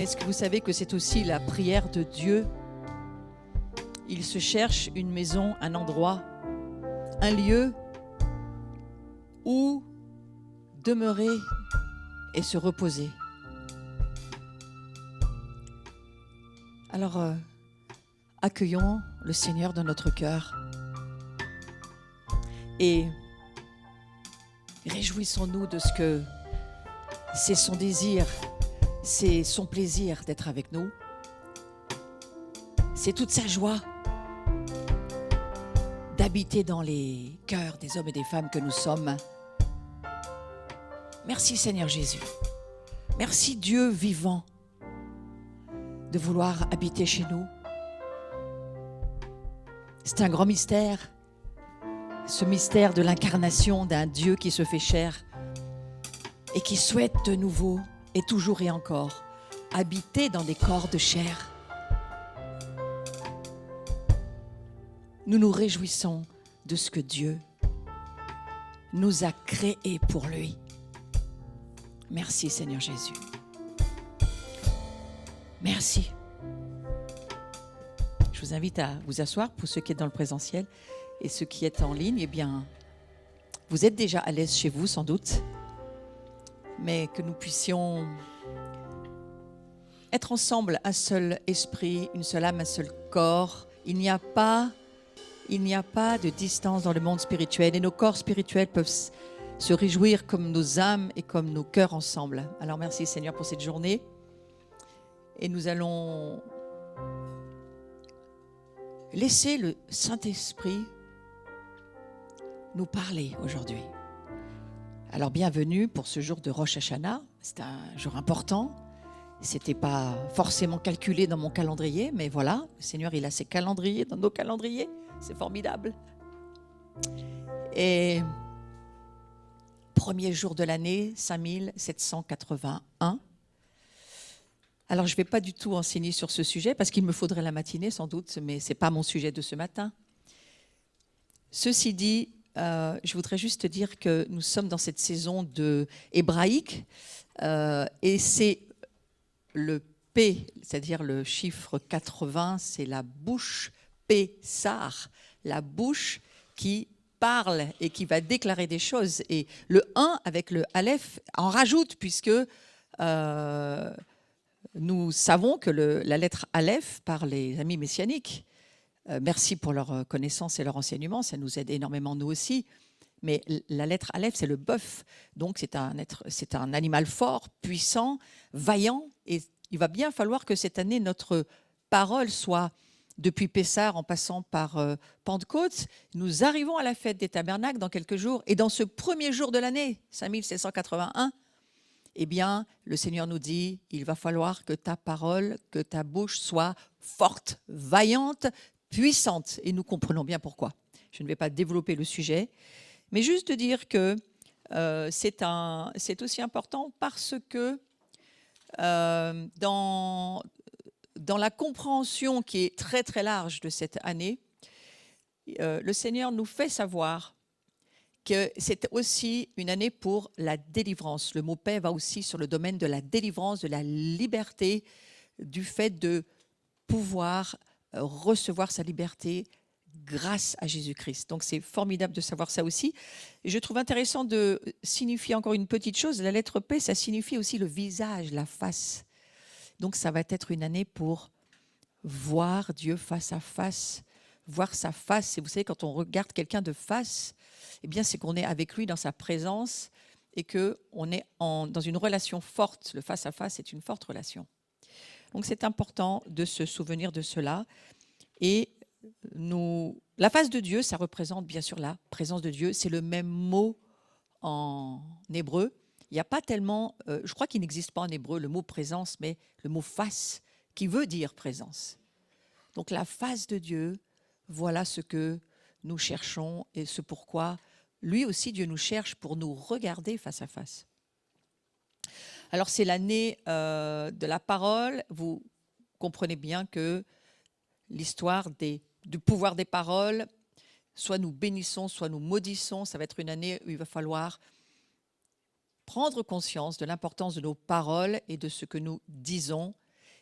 Est-ce que vous savez que c'est aussi la prière de Dieu? Il se cherche une maison, un endroit, un lieu où demeurer et se reposer. Alors, accueillons le Seigneur dans notre cœur et réjouissons-nous de ce que c'est son désir, c'est son plaisir d'être avec nous. C'est toute sa joie d'habiter dans les cœurs des hommes et des femmes que nous sommes. Merci Seigneur Jésus. Merci Dieu vivant de vouloir habiter chez nous. C'est un grand mystère, ce mystère de l'incarnation d'un Dieu qui se fait chair et qui souhaite de nouveau et toujours et encore habiter dans des corps de chair. Nous nous réjouissons de ce que Dieu nous a créés pour lui. Merci Seigneur Jésus. Merci. Je vous invite à vous asseoir pour ceux qui sont dans le présentiel et ceux qui sont en ligne. Eh bien, vous êtes déjà à l'aise chez vous sans doute, mais que nous puissions être ensemble, un seul esprit, une seule âme, un seul corps. Il n'y a pas de distance dans le monde spirituel et nos corps spirituels peuvent se réjouir comme nos âmes et comme nos cœurs ensemble. Alors merci Seigneur pour cette journée et nous allons laisser le Saint-Esprit nous parler aujourd'hui. Alors bienvenue pour ce jour de Rosh Hashanah, c'est un jour important. C'était pas forcément calculé dans mon calendrier, mais voilà, le Seigneur il a ses calendriers dans nos calendriers. C'est formidable. Et premier jour de l'année, 5781. Alors, je ne vais pas du tout enseigner sur ce sujet parce qu'il me faudrait la matinée sans doute, mais ce n'est pas mon sujet de ce matin. Ceci dit, je voudrais juste dire que nous sommes dans cette saison hébraïque et c'est le P, c'est-à-dire le chiffre 80, c'est la bouche Pessar, la bouche qui parle et qui va déclarer des choses. Et le 1 avec le Aleph en rajoute, puisque nous savons que la lettre Aleph par les amis messianiques. Merci pour leur connaissance et leur enseignement, ça nous aide énormément nous aussi. Mais la lettre Aleph, c'est le bœuf. Donc c'est un animal fort, puissant, vaillant. Et il va bien falloir que cette année, notre parole soit... Depuis Pessah, en passant par Pentecôte, nous arrivons à la fête des tabernacles dans quelques jours. Et dans ce premier jour de l'année, 5781, eh bien, le Seigneur nous dit, il va falloir que ta parole, que ta bouche soit forte, vaillante, puissante. Et nous comprenons bien pourquoi. Je ne vais pas développer le sujet, mais juste de dire que c'est aussi important parce que dans la compréhension qui est très très large de cette année, le Seigneur nous fait savoir que c'est aussi une année pour la délivrance. Le mot paix va aussi sur le domaine de la délivrance, de la liberté, du fait de pouvoir recevoir sa liberté grâce à Jésus-Christ. Donc c'est formidable de savoir ça aussi. Et je trouve intéressant de signifier encore une petite chose. La lettre P, ça signifie aussi le visage, la face. Donc, ça va être une année pour voir Dieu face à face, voir sa face. Et vous savez, quand on regarde quelqu'un de face, eh bien, c'est qu'on est avec lui dans sa présence et qu'on est dans une relation forte. Le face à face est une forte relation. Donc, c'est important de se souvenir de cela. Et la face de Dieu, ça représente bien sûr la présence de Dieu. C'est le même mot en hébreu. Il n'y a pas tellement, je crois qu'il n'existe pas en hébreu le mot présence, mais le mot face, qui veut dire présence. Donc la face de Dieu, voilà ce que nous cherchons et ce pourquoi lui aussi Dieu nous cherche pour nous regarder face à face. Alors c'est l'année de la parole. Vous comprenez bien que l'histoire du pouvoir des paroles, soit nous bénissons, soit nous maudissons. Ça va être une année où il va falloir prendre conscience de l'importance de nos paroles et de ce que nous disons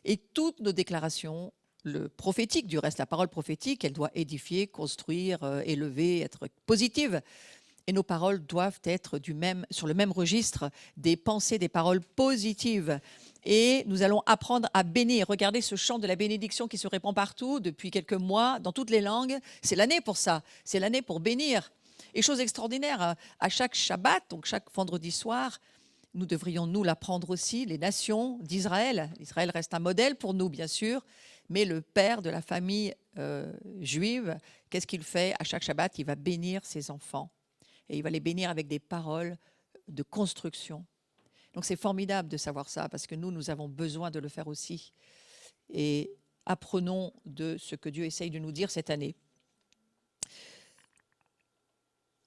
Et toutes nos déclarations, le prophétique, du reste, la parole prophétique, elle doit édifier, construire, élever, être positive. Et nos paroles doivent être sur le même registre, des pensées, des paroles positives. Et nous allons apprendre à bénir. Regardez ce chant de la bénédiction qui se répand partout depuis quelques mois, dans toutes les langues. C'est l'année pour ça. C'est l'année pour bénir. Et chose extraordinaire, à chaque Shabbat, donc chaque vendredi soir, nous devrions nous l'apprendre aussi, les nations d'Israël. Israël reste un modèle pour nous, bien sûr, mais le père de la famille juive, qu'est-ce qu'il fait? À chaque Shabbat, il va bénir ses enfants. Et il va les bénir avec des paroles de construction. Donc c'est formidable de savoir ça, parce que nous avons besoin de le faire aussi. Et apprenons de ce que Dieu essaye de nous dire cette année.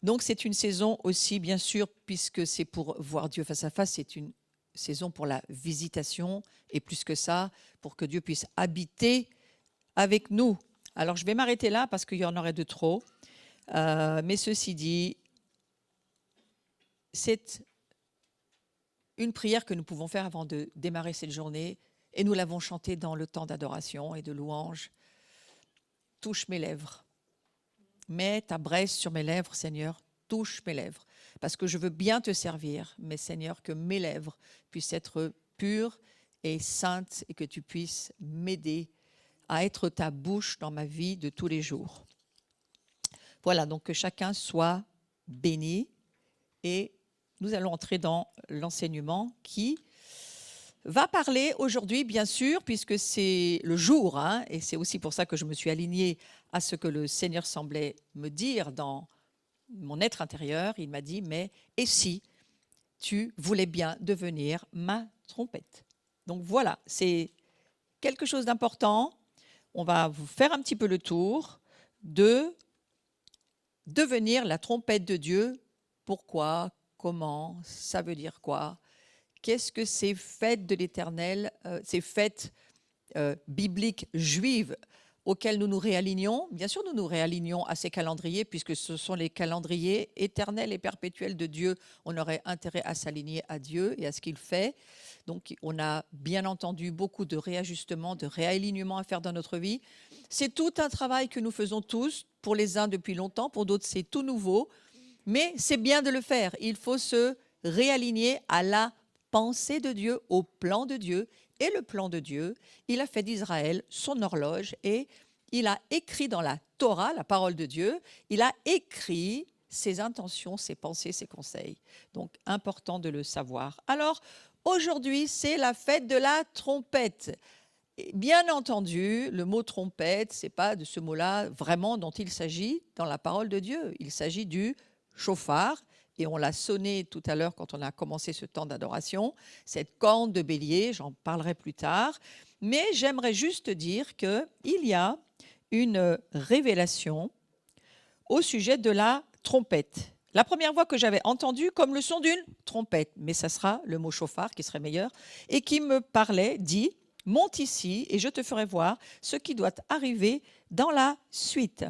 Donc c'est une saison aussi, bien sûr, puisque c'est pour voir Dieu face à face, c'est une saison pour la visitation, et plus que ça, pour que Dieu puisse habiter avec nous. Alors je vais m'arrêter là, parce qu'il y en aurait de trop. Mais ceci dit, c'est une prière que nous pouvons faire avant de démarrer cette journée, et nous l'avons chantée dans le temps d'adoration et de louange. Touche mes lèvres. Mets ta braise sur mes lèvres, Seigneur, touche mes lèvres, parce que je veux bien te servir, mais Seigneur, que mes lèvres puissent être pures et saintes, et que tu puisses m'aider à être ta bouche dans ma vie de tous les jours. Voilà, donc que chacun soit béni, et nous allons entrer dans l'enseignement qui va parler aujourd'hui, bien sûr, puisque c'est le jour, et c'est aussi pour ça que je me suis alignée à ce que le Seigneur semblait me dire dans mon être intérieur. Il m'a dit, mais et si tu voulais bien devenir ma trompette? Donc voilà, c'est quelque chose d'important. On va vous faire un petit peu le tour de devenir la trompette de Dieu. Pourquoi? Comment? Ça veut dire quoi? Qu'est-ce que ces fêtes de l'Éternel, ces fêtes bibliques juives auxquelles nous nous réalignons? Bien sûr, nous nous réalignons à ces calendriers, puisque ce sont les calendriers éternels et perpétuels de Dieu. On aurait intérêt à s'aligner à Dieu et à ce qu'il fait. Donc, on a bien entendu beaucoup de réajustements, de réalignements à faire dans notre vie. C'est tout un travail que nous faisons tous, pour les uns depuis longtemps, pour d'autres c'est tout nouveau. Mais c'est bien de le faire. Il faut se réaligner à la pensée de Dieu, au plan de Dieu. Et le plan de Dieu, il a fait d'Israël son horloge, et il a écrit dans la Torah, la parole de Dieu, il a écrit ses intentions, ses pensées, ses conseils. Donc, important de le savoir. Alors, aujourd'hui, c'est la fête de la trompette. Et bien entendu, le mot trompette, ce n'est pas de ce mot-là vraiment dont il s'agit dans la parole de Dieu. Il s'agit du chauffard, et on l'a sonné tout à l'heure quand on a commencé ce temps d'adoration, cette corne de bélier, j'en parlerai plus tard. Mais j'aimerais juste dire qu'il y a une révélation au sujet de la trompette. La première voix que j'avais entendue comme le son d'une trompette, mais ça sera le mot chauffard qui serait meilleur, et qui me parlait, dit « Monte ici et je te ferai voir ce qui doit arriver dans la suite ».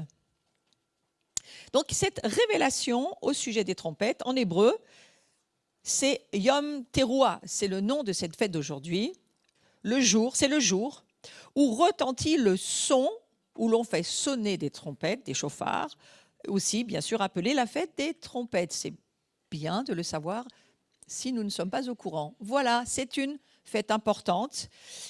Donc, cette révélation au sujet des trompettes, en hébreu, c'est Yom Teruah, c'est le nom de cette fête d'aujourd'hui. C'est le jour où retentit le son, où l'on fait sonner des trompettes, des chauffards, aussi bien sûr appelée la fête des trompettes. C'est bien de le savoir si nous ne sommes pas au courant. Voilà, c'est une fête importante.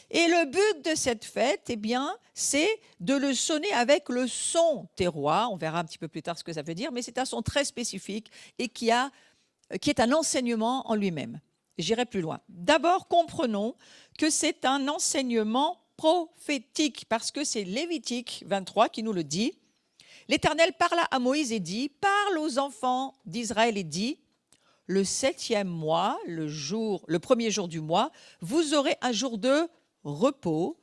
Et le but de cette fête, eh bien, c'est de le sonner avec le son terroir. On verra un petit peu plus tard ce que ça veut dire, mais c'est un son très spécifique et qui est un enseignement en lui-même. J'irai plus loin. D'abord, comprenons que c'est un enseignement prophétique, parce que c'est Lévitique 23 qui nous le dit. L'Éternel parla à Moïse et dit, « Parle aux enfants d'Israël et dit, le 7e mois, le premier jour du mois, vous aurez un jour de repos,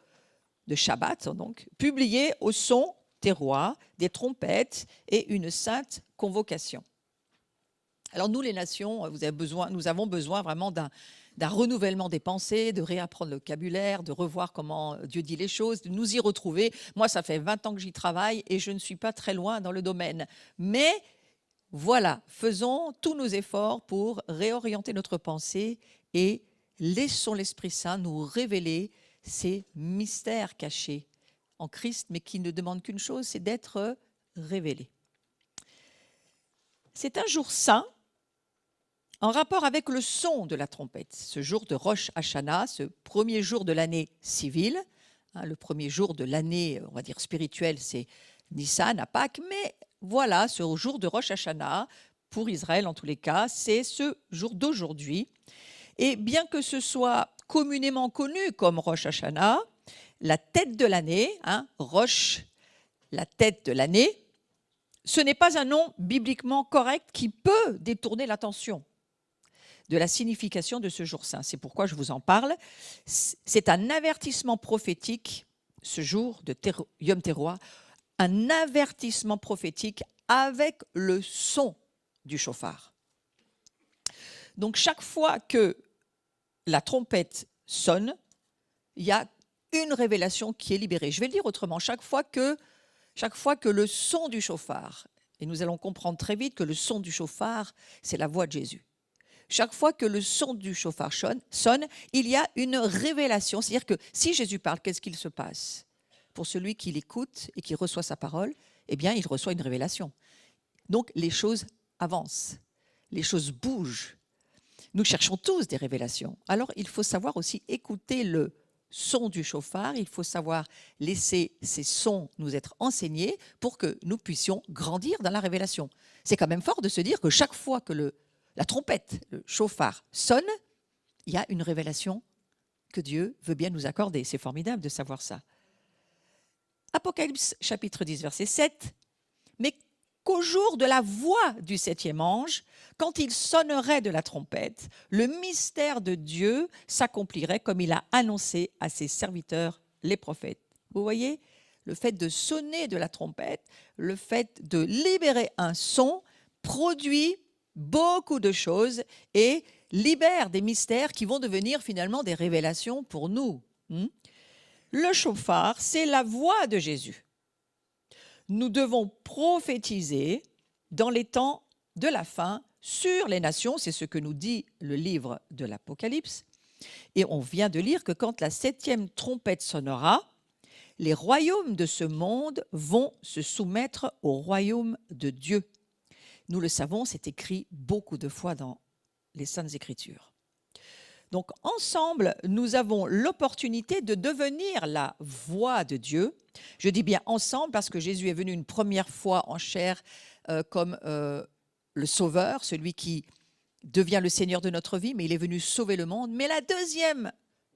de Shabbat, donc, publié au son terroir, des trompettes et une sainte convocation. » Alors nous, les nations, nous avons besoin vraiment d'un renouvellement des pensées, de réapprendre le vocabulaire, de revoir comment Dieu dit les choses, de nous y retrouver. Moi, ça fait 20 ans que j'y travaille et je ne suis pas très loin dans le domaine. Mais voilà, faisons tous nos efforts pour réorienter notre pensée et laissons l'Esprit Saint nous révéler ces mystères cachés en Christ, mais qui ne demandent qu'une chose, c'est d'être révélés. C'est un jour saint en rapport avec le son de la trompette. Ce jour de Rosh Hashanah, ce premier jour de l'année civile, le premier jour de l'année, on va dire spirituelle, c'est Nissan à Pâques, mais voilà, ce jour de Rosh Hashanah, pour Israël en tous les cas, c'est ce jour d'aujourd'hui. Et bien que ce soit communément connu comme Rosh Hashanah, la tête de l'année, Rosh, la tête de l'année, ce n'est pas un nom bibliquement correct qui peut détourner l'attention de la signification de ce jour saint. C'est pourquoi je vous en parle. C'est un avertissement prophétique, ce jour de Yom Teruah, un avertissement prophétique avec le son du chauffard. Donc chaque fois que la trompette sonne, il y a une révélation qui est libérée. Je vais le dire autrement, chaque fois que le son du chauffard, et nous allons comprendre très vite que le son du chauffard, c'est la voix de Jésus. Chaque fois que le son du chauffard sonne, il y a une révélation. C'est-à-dire que si Jésus parle, qu'est-ce qu'il se passe? Pour celui qui l'écoute et qui reçoit sa parole, eh bien, il reçoit une révélation. Donc, les choses avancent, les choses bougent. Nous cherchons tous des révélations. Alors, il faut savoir aussi écouter le son du chauffard. Il faut savoir laisser ces sons nous être enseignés pour que nous puissions grandir dans la révélation. C'est quand même fort de se dire que chaque fois que la trompette, le chauffard sonne, il y a une révélation que Dieu veut bien nous accorder. C'est formidable de savoir ça. Apocalypse chapitre 10, verset 7. Mais qu'au jour de la voix du 7e ange, quand il sonnerait de la trompette, le mystère de Dieu s'accomplirait comme il a annoncé à ses serviteurs, les prophètes. Vous voyez, le fait de sonner de la trompette, le fait de libérer un son, produit beaucoup de choses et libère des mystères qui vont devenir finalement des révélations pour nous. Le chauffard, c'est la voix de Jésus. Nous devons prophétiser dans les temps de la fin sur les nations, c'est ce que nous dit le livre de l'Apocalypse. Et on vient de lire que quand la 7e trompette sonnera, les royaumes de ce monde vont se soumettre au royaume de Dieu. Nous le savons, c'est écrit beaucoup de fois dans les Saintes Écritures. Donc ensemble, nous avons l'opportunité de devenir la voix de Dieu. Je dis bien ensemble parce que Jésus est venu une première fois en chair comme le Sauveur, celui qui devient le Seigneur de notre vie, mais il est venu sauver le monde. Mais la deuxième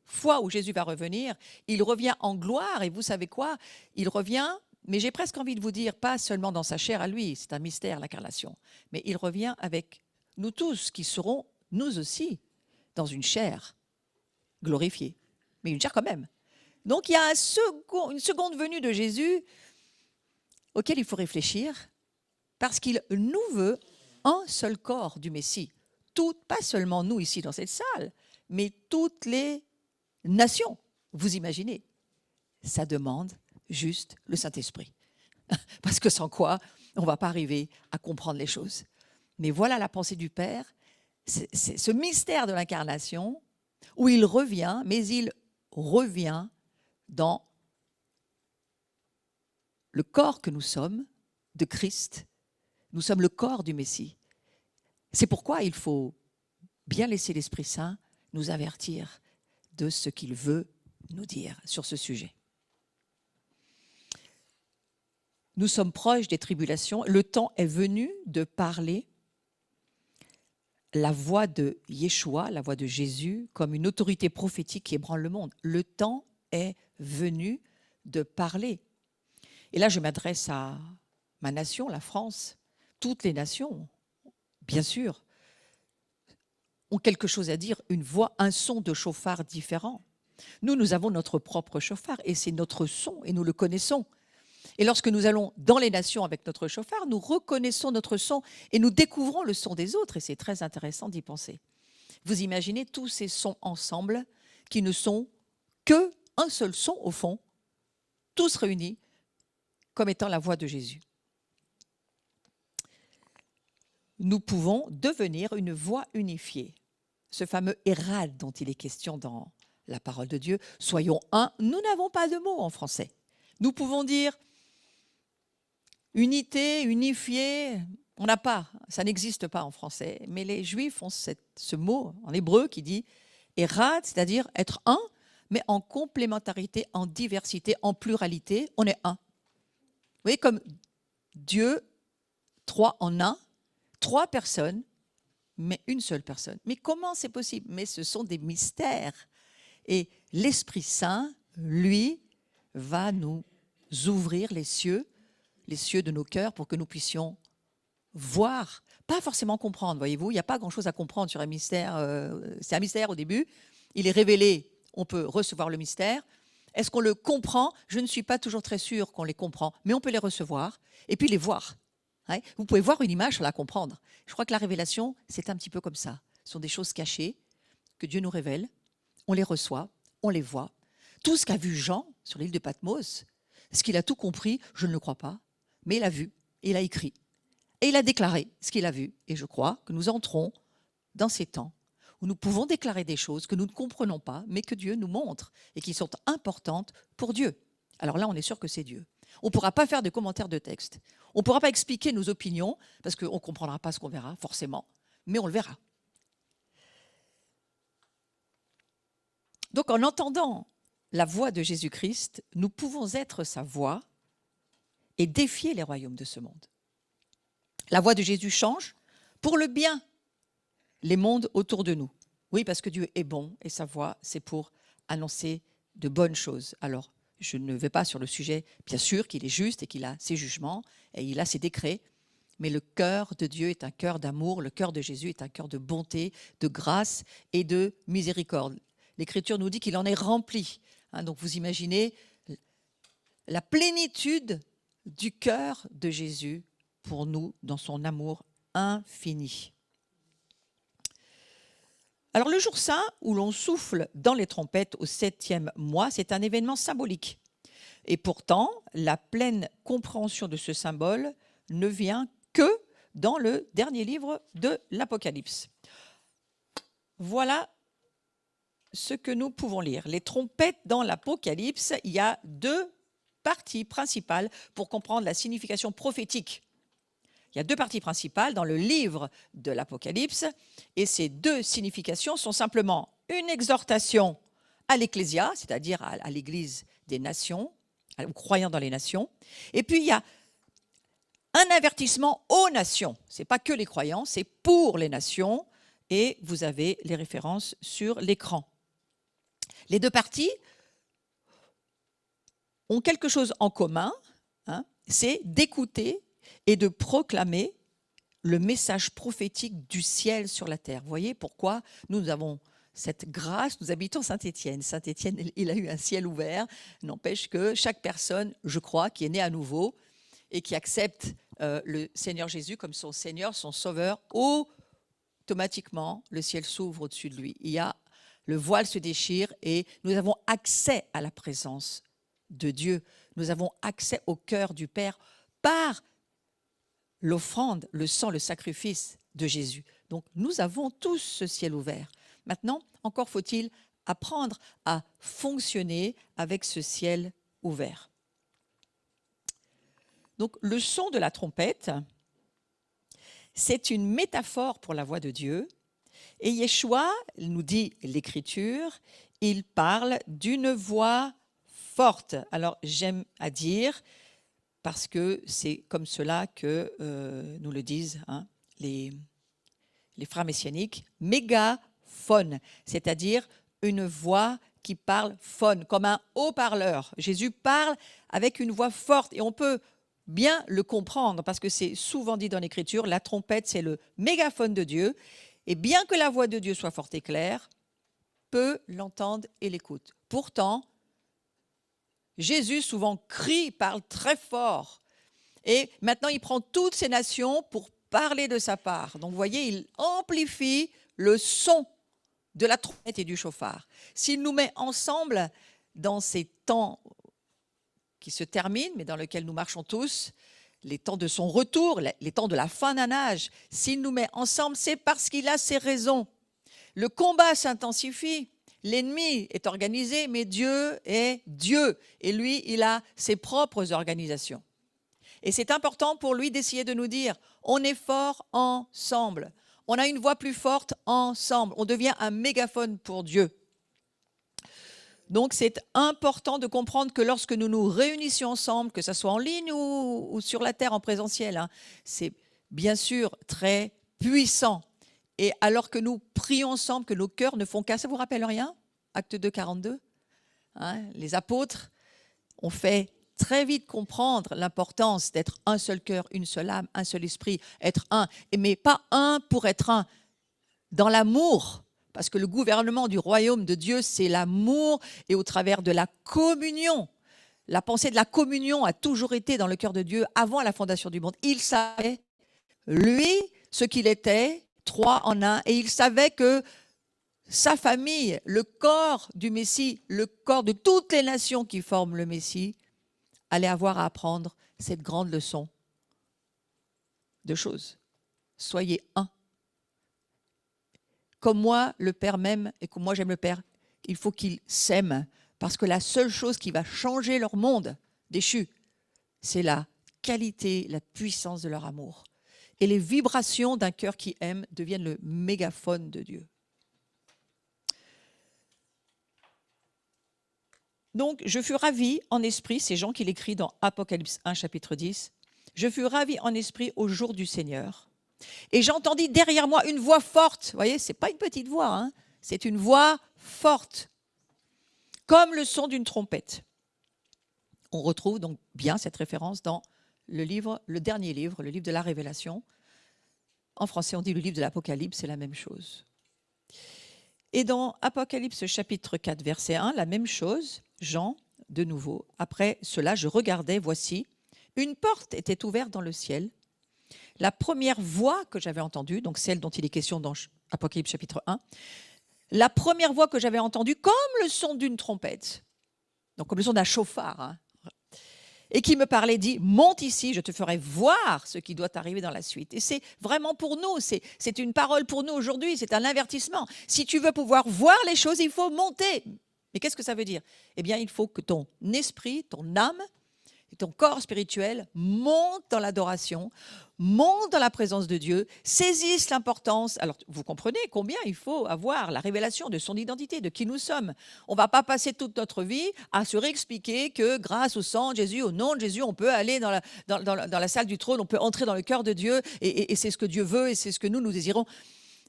fois où Jésus va revenir, il revient en gloire. Et vous savez quoi? Il revient, mais j'ai presque envie de vous dire, pas seulement dans sa chair à lui, c'est un mystère l'incarnation, mais il revient avec nous tous qui serons, nous aussi, dans une chair glorifiée, mais une chair quand même. Donc il y a une seconde venue de Jésus auquel il faut réfléchir, parce qu'il nous veut un seul corps du Messie. Pas seulement nous ici dans cette salle, mais toutes les nations. Vous imaginez, ça demande juste le Saint-Esprit. Parce que sans quoi, on ne va pas arriver à comprendre les choses. Mais voilà la pensée du Père, c'est ce mystère de l'incarnation où il revient, mais il revient dans le corps que nous sommes de Christ. Nous sommes le corps du Messie. C'est pourquoi il faut bien laisser l'Esprit Saint nous avertir de ce qu'il veut nous dire sur ce sujet. Nous sommes proches des tribulations. Le temps est venu de parler la voix de Yeshua, la voix de Jésus, comme une autorité prophétique qui ébranle le monde. Le temps est venu de parler. Et là, je m'adresse à ma nation, la France. Toutes les nations, bien sûr, ont quelque chose à dire, une voix, un son de chauffard différent. Nous avons notre propre chauffard et c'est notre son et nous le connaissons. Et lorsque nous allons dans les nations avec notre chauffard, nous reconnaissons notre son et nous découvrons le son des autres et c'est très intéressant d'y penser. Vous imaginez tous ces sons ensemble qui ne sont qu'un seul son au fond, tous réunis comme étant la voix de Jésus. Nous pouvons devenir une voix unifiée. Ce fameux Hérad dont il est question dans la parole de Dieu. Soyons un. Nous n'avons pas de mots en français. Nous pouvons dire unité, unifié. On n'a pas, ça n'existe pas en français. Mais les Juifs ont ce mot en hébreu qui dit erad, c'est-à-dire être un, mais en complémentarité, en diversité, en pluralité. On est un. Vous voyez, comme Dieu, trois en un, trois personnes, mais une seule personne. Mais comment c'est possible? Mais ce sont des mystères. Et l'Esprit Saint, lui, va nous ouvrir les cieux de nos cœurs pour que nous puissions voir, pas forcément comprendre, voyez-vous, il n'y a pas grand-chose à comprendre sur un mystère. C'est un mystère au début, il est révélé, on peut recevoir le mystère. Est-ce qu'on le comprend? Je ne suis pas toujours très sûre qu'on les comprend, mais on peut les recevoir et puis les voir. Vous pouvez voir une image sans la comprendre. Je crois que la révélation, c'est un petit peu comme ça. Ce sont des choses cachées que Dieu nous révèle, on les reçoit, on les voit. Tout ce qu'a vu Jean sur l'île de Patmos, est-ce qu'il a tout compris? Je ne le crois pas, mais il a vu, il a écrit. Et il a déclaré ce qu'il a vu. Et je crois que nous entrons dans ces temps où nous pouvons déclarer des choses que nous ne comprenons pas, mais que Dieu nous montre et qui sont importantes pour Dieu. Alors là, on est sûr que c'est Dieu. On ne pourra pas faire de commentaires de texte. On ne pourra pas expliquer nos opinions, parce qu'on ne comprendra pas ce qu'on verra, forcément, mais on le verra. Donc, en entendant la voix de Jésus-Christ, nous pouvons être sa voix et défier les royaumes de ce monde. La voix de Jésus change pour le bien les mondes autour de nous. Oui, parce que Dieu est bon et sa voix, c'est pour annoncer de bonnes choses. Alors, je ne vais pas sur le sujet, bien sûr qu'il est juste et qu'il a ses jugements et il a ses décrets, mais le cœur de Dieu est un cœur d'amour, le cœur de Jésus est un cœur de bonté, de grâce et de miséricorde. L'Écriture nous dit qu'il en est rempli. Donc vous imaginez la plénitude du cœur de Jésus pour nous dans son amour infini. Alors le jour saint où l'on souffle dans les trompettes au 7e mois, c'est un événement symbolique. Et pourtant, la pleine compréhension de ce symbole ne vient que dans le dernier livre de l'Apocalypse. Voilà ce que nous pouvons lire. Les trompettes dans l'Apocalypse, il y a deux parties principales pour comprendre la signification prophétique. Il y a deux parties principales dans le livre de l'Apocalypse, et ces deux significations sont simplement une exhortation à l'Ecclésia, c'est-à-dire à l'Église des nations, aux croyants dans les nations, et puis il y a un avertissement aux nations. Ce n'est pas que les croyants, c'est pour les nations, et vous avez les références sur l'écran. Les deux parties ont quelque chose en commun, c'est d'écouter et de proclamer le message prophétique du ciel sur la terre. Vous voyez pourquoi nous avons cette grâce, nous habitons Saint-Étienne. Saint-Étienne, il a eu un ciel ouvert. N'empêche que chaque personne, je crois, qui est née à nouveau et qui accepte le Seigneur Jésus comme son Seigneur, son Sauveur, automatiquement, le ciel s'ouvre au-dessus de lui. Le voile se déchire et nous avons accès à la présence de Dieu. Nous avons accès au cœur du Père par l'offrande, le sang, le sacrifice de Jésus. Donc, nous avons tous ce ciel ouvert. Maintenant, encore faut-il apprendre à fonctionner avec ce ciel ouvert. Donc, le son de la trompette, c'est une métaphore pour la voix de Dieu. Et Yeshua, nous dit l'Écriture, il parle d'une voix forte. Alors, j'aime à dire, parce que c'est comme cela que nous le disent les frères messianiques, mégaphone, c'est-à-dire une voix qui parle phone, comme un haut-parleur. Jésus parle avec une voix forte et on peut bien le comprendre parce que c'est souvent dit dans l'Écriture, la trompette, c'est le mégaphone de Dieu. Et bien que la voix de Dieu soit forte et claire, peu l'entendent et l'écoutent. Pourtant, Jésus souvent crie, parle très fort. Et maintenant, il prend toutes ces nations pour parler de sa part. Donc, vous voyez, il amplifie le son de la trompette et du chauffard. S'il nous met ensemble dans ces temps qui se terminent, mais dans lesquels nous marchons tous, les temps de son retour, les temps de la fin d'un âge, s'il nous met ensemble, c'est parce qu'il a ses raisons. Le combat s'intensifie, L'ennemi est organisé, mais Dieu est Dieu. Et lui, il a ses propres organisations. Et c'est important pour lui d'essayer de nous dire, on est fort ensemble. On a une voix plus forte ensemble. On devient un mégaphone pour Dieu. Donc, c'est important de comprendre que lorsque nous nous réunissions ensemble, que ce soit en ligne ou sur la terre en présentiel, hein, c'est bien sûr très puissant. Et alors que nous prions ensemble, que nos cœurs ne font qu'un, ça vous rappelle rien? Acte 2, 42, hein, les apôtres ont fait très vite comprendre l'importance d'être un seul cœur, une seule âme, un seul esprit, être un, mais pas un pour être un, dans l'amour, parce que le gouvernement du royaume de Dieu, c'est l'amour et au travers de la communion. La pensée de la communion a toujours été dans le cœur de Dieu avant la fondation du monde. Il savait, lui, ce qu'il était, trois en un, et il savait que sa famille, le corps du Messie, le corps de toutes les nations qui forment le Messie, allait avoir à apprendre cette grande leçon de choses. Soyez un. Comme moi, le Père m'aime et comme moi j'aime le Père, il faut qu'ils s'aiment. Parce que la seule chose qui va changer leur monde déchu, c'est la qualité, la puissance de leur amour. Et les vibrations d'un cœur qui aime deviennent le mégaphone de Dieu. Donc, je fus ravi en esprit, c'est Jean qui l'écrit dans Apocalypse 1, chapitre 10, je fus ravi en esprit au jour du Seigneur. Et j'entendis derrière moi une voix forte. Vous voyez, ce n'est pas une petite voix, hein, c'est une voix forte, comme le son d'une trompette. On retrouve donc bien cette référence dans le dernier livre, le livre de la Révélation. En français, on dit le livre de l'Apocalypse, c'est la même chose. Et dans Apocalypse chapitre 4, verset 1, la même chose, Jean, de nouveau. Après cela, je regardais, voici, une porte était ouverte dans le ciel. La première voix que j'avais entendue, donc celle dont il est question dans Apocalypse chapitre 1, la première voix que j'avais entendue, comme le son d'une trompette, donc comme le son d'un chauffard, hein, et qui me parlait, dit, monte ici, je te ferai voir ce qui doit arriver dans la suite. Et c'est vraiment pour nous, c'est une parole pour nous aujourd'hui, c'est un avertissement. Si tu veux pouvoir voir les choses, il faut monter. Mais qu'est-ce que ça veut dire? Eh bien, il faut que ton esprit, ton âme, et ton corps spirituel monte dans l'adoration, monte dans la présence de Dieu, saisisse l'importance. Alors, vous comprenez combien il faut avoir la révélation de son identité, de qui nous sommes. On ne va pas passer toute notre vie à se réexpliquer que grâce au sang de Jésus, au nom de Jésus, on peut aller dans la salle du trône, on peut entrer dans le cœur de Dieu, et c'est ce que Dieu veut, et c'est ce que nous désirons.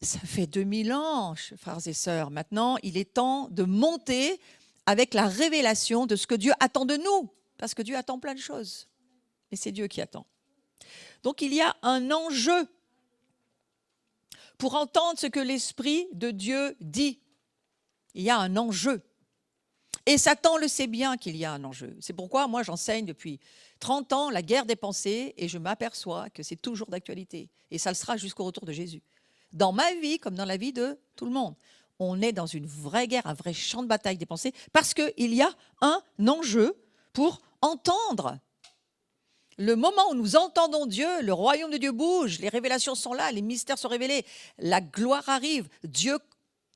Ça fait 2000 ans, frères et sœurs. Maintenant, il est temps de monter avec la révélation de ce que Dieu attend de nous. Parce que Dieu attend plein de choses. Et c'est Dieu qui attend. Donc il y a un enjeu pour entendre ce que l'Esprit de Dieu dit. Il y a un enjeu. Et Satan le sait bien qu'il y a un enjeu. C'est pourquoi moi j'enseigne depuis 30 ans la guerre des pensées et je m'aperçois que c'est toujours d'actualité. Et ça le sera jusqu'au retour de Jésus. Dans ma vie comme dans la vie de tout le monde. On est dans une vraie guerre, un vrai champ de bataille des pensées parce qu'il y a un enjeu pour entendre. Le moment où nous entendons Dieu, le royaume de Dieu bouge, les révélations sont là, les mystères sont révélés, la gloire arrive, Dieu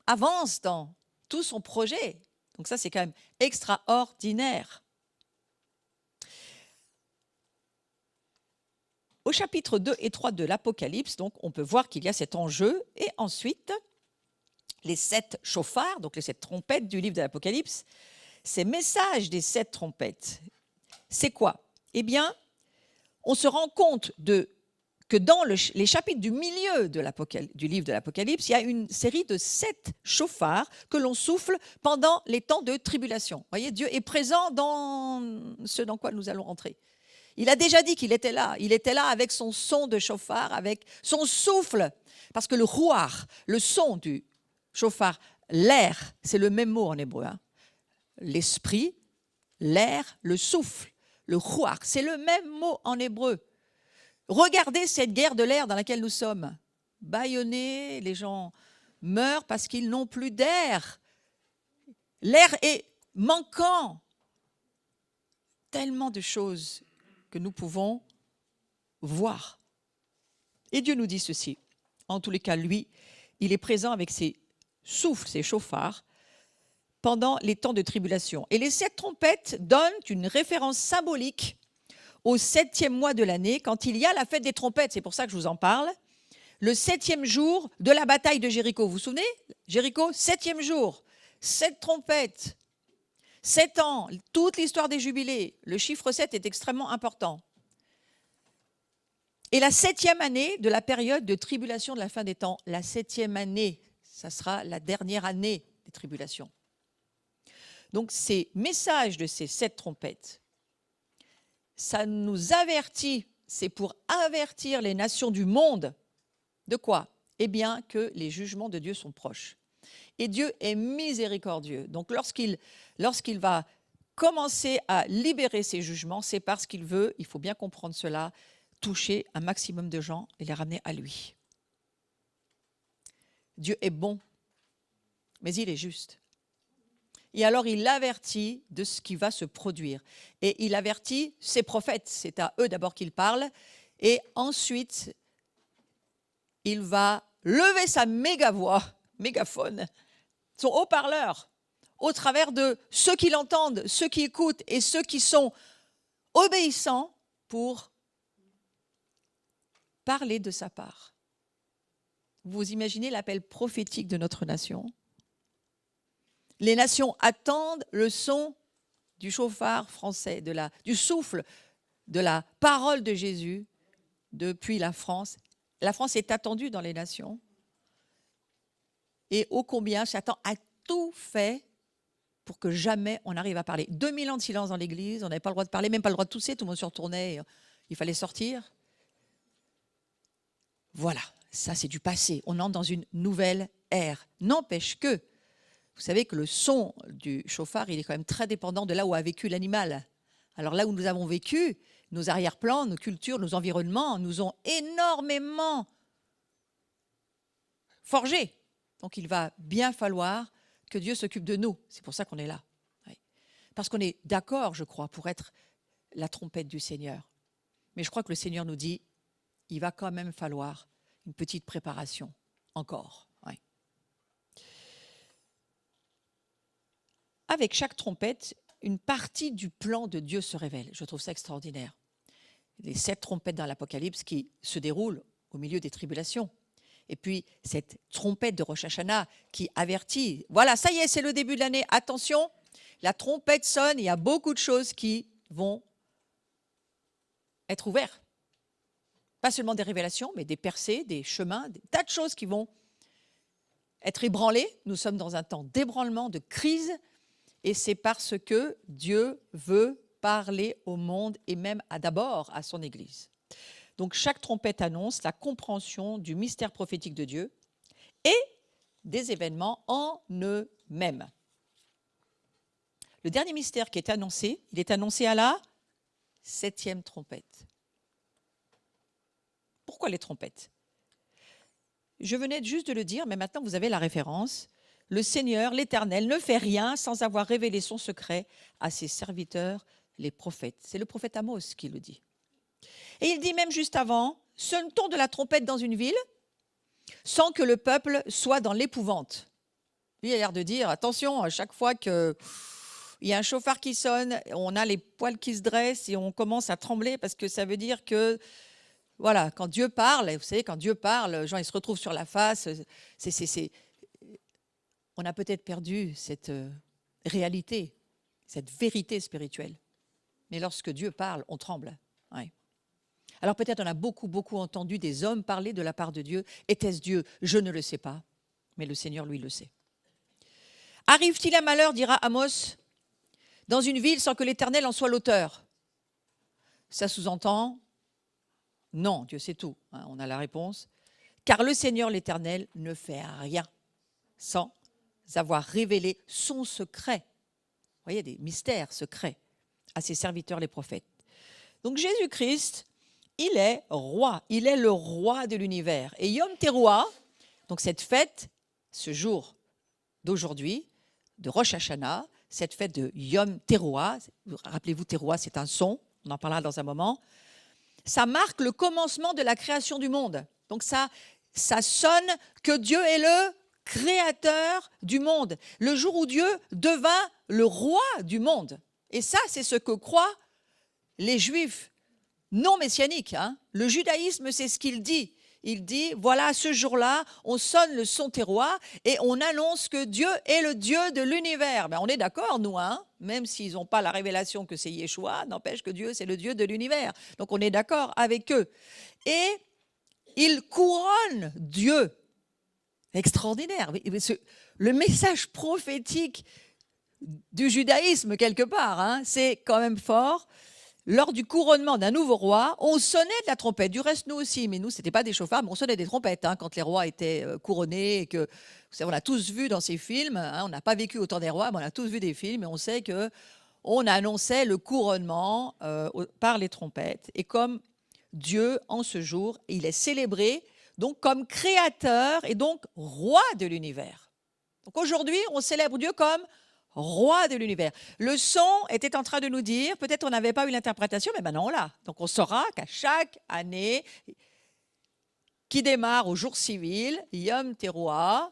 avance dans tout son projet. Donc ça, c'est quand même extraordinaire. Au chapitre 2 et 3 de l'Apocalypse, donc, on peut voir qu'il y a cet enjeu. Et ensuite, les 7 chauffards, donc les 7 trompettes du livre de l'Apocalypse, ces messages des 7 trompettes, c'est quoi? Eh bien, on se rend compte que dans les chapitres du milieu du livre de l'Apocalypse, il y a une série de 7 chauffards que l'on souffle pendant les temps de tribulation. Vous voyez, Dieu est présent dans ce dans quoi nous allons rentrer. Il a déjà dit qu'il était là. Il était là avec son son de chauffard, avec son souffle. Parce que le ruach, le son du chauffard, l'air, c'est le même mot en hébreu. Hein. L'esprit, l'air, le souffle, le ruach, c'est le même mot en hébreu. Regardez cette guerre de l'air dans laquelle nous sommes. Bâillonnés, les gens meurent parce qu'ils n'ont plus d'air. L'air est manquant. Tellement de choses que nous pouvons voir. Et Dieu nous dit ceci. En tous les cas, lui, il est présent avec ses souffles, ses chauffards, pendant les temps de tribulation. Et les 7 trompettes donnent une référence symbolique au 7e mois de l'année, quand il y a la fête des trompettes. C'est pour ça que je vous en parle. Le 7e jour de la bataille de Jéricho. Vous vous souvenez? Jéricho, 7e jour. 7 trompettes. 7 ans, toute l'histoire des jubilés. Le chiffre 7 est extrêmement important. Et la 7e année de la période de tribulation de la fin des temps. La 7e année, ça sera la dernière année des tribulations. Donc ces messages de ces 7 trompettes, ça nous avertit, c'est pour avertir les nations du monde de quoi? Eh bien que les jugements de Dieu sont proches. Et Dieu est miséricordieux. Donc lorsqu'il va commencer à libérer ses jugements, c'est parce qu'il veut, il faut bien comprendre cela, toucher un maximum de gens et les ramener à lui. Dieu est bon, mais il est juste. Et alors il avertit de ce qui va se produire. Et il avertit ses prophètes, c'est à eux d'abord qu'il parle, et ensuite il va lever sa mégaphone, son haut-parleur, au travers de ceux qui l'entendent, ceux qui écoutent et ceux qui sont obéissants pour parler de sa part. Vous imaginez l'appel prophétique de notre nation? Les nations attendent le son du chauffard français, du souffle de la parole de Jésus depuis la France. La France est attendue dans les nations. Et ô combien Satan a tout fait pour que jamais on arrive à parler. 2000 ans de silence dans l'église, on n'avait pas le droit de parler, même pas le droit de tousser, tout le monde se retournait, il fallait sortir. Voilà, ça c'est du passé. On entre dans une nouvelle ère. N'empêche que, vous savez que le son du chauffard, il est quand même très dépendant de là où a vécu l'animal. Alors là où nous avons vécu, nos arrière-plans, nos cultures, nos environnements nous ont énormément forgés. Donc il va bien falloir que Dieu s'occupe de nous. C'est pour ça qu'on est là. Oui. Parce qu'on est d'accord, je crois, pour être la trompette du Seigneur. Mais je crois que le Seigneur nous dit, il va quand même falloir une petite préparation, encore. Oui. Avec chaque trompette, une partie du plan de Dieu se révèle. Je trouve ça extraordinaire. Les 7 trompettes dans l'Apocalypse qui se déroulent au milieu des tribulations. Et puis, cette trompette de Rosh Hashanah qui avertit, voilà, ça y est, c'est le début de l'année, attention, la trompette sonne, il y a beaucoup de choses qui vont être ouvertes. Pas seulement des révélations, mais des percées, des chemins, des tas de choses qui vont être ébranlées. Nous sommes dans un temps d'ébranlement, de crise, et c'est parce que Dieu veut parler au monde et même d'abord à son Église. Donc chaque trompette annonce la compréhension du mystère prophétique de Dieu et des événements en eux-mêmes. Le dernier mystère qui est annoncé, il est annoncé à la 7e trompette. Pourquoi les trompettes? Je venais juste de le dire, mais maintenant vous avez la référence. Le Seigneur, l'Éternel, ne fait rien sans avoir révélé son secret à ses serviteurs, les prophètes. C'est le prophète Amos qui le dit. Et il dit même juste avant, sonne-t-on de la trompette dans une ville sans que le peuple soit dans l'épouvante? Lui, il a l'air de dire, attention, à chaque fois qu'il y a un chauffard qui sonne, on a les poils qui se dressent et on commence à trembler parce que ça veut dire que, voilà, quand Dieu parle, vous savez, quand Dieu parle, les gens ils se retrouvent sur la face, on a peut-être perdu cette réalité, cette vérité spirituelle. Mais lorsque Dieu parle, on tremble. Ouais. Alors peut-être on a beaucoup entendu des hommes parler de la part de Dieu. Était-ce Dieu? Je ne le sais pas, mais le Seigneur, lui, le sait. Arrive-t-il un malheur, dira Amos, dans une ville sans que l'Éternel en soit l'auteur? Ça sous-entend, non, Dieu sait tout. Hein, on a la réponse. Car le Seigneur, l'Éternel, ne fait rien sans avoir révélé son secret. Vous voyez, des mystères secrets à ses serviteurs, les prophètes. Donc Jésus-Christ, il est roi, il est le roi de l'univers. Et Yom Teruah, donc cette fête, ce jour d'aujourd'hui, de Rosh Hashanah, cette fête de Yom Teruah, rappelez-vous, Teruah, c'est un son, on en parlera dans un moment, ça marque le commencement de la création du monde. Donc ça sonne que Dieu est le créateur du monde, le jour où Dieu devint le roi du monde. Et ça, c'est ce que croient les Juifs non messianiques. Le judaïsme, c'est ce qu'il dit. Il dit, voilà, ce jour-là, on sonne le son terroir et on annonce que Dieu est le Dieu de l'univers. On est d'accord, nous, même s'ils n'ont pas la révélation que c'est Yeshua, n'empêche que Dieu, c'est le Dieu de l'univers. Donc, on est d'accord avec eux. Et ils couronnent Dieu. Extraordinaire. Le message prophétique du judaïsme, quelque part, c'est quand même fort. Lors du couronnement d'un nouveau roi, on sonnait de la trompette. Du reste, nous aussi, mais nous, ce n'était pas des chauffards, mais on sonnait des trompettes quand les rois étaient couronnés. Et que, vous savez, on a tous vu dans ces films, on n'a pas vécu autant des rois, mais on a tous vu des films, et on sait qu'on annonçait le couronnement par les trompettes. Et comme Dieu, en ce jour, il est célébré donc comme créateur et donc roi de l'univers. Donc aujourd'hui, on célèbre Dieu comme roi de l'univers. Le son était en train de nous dire, peut-être on n'avait pas eu l'interprétation, mais maintenant on l'a. Donc on saura qu'à chaque année, qui démarre au jour civil, Yom Teruah,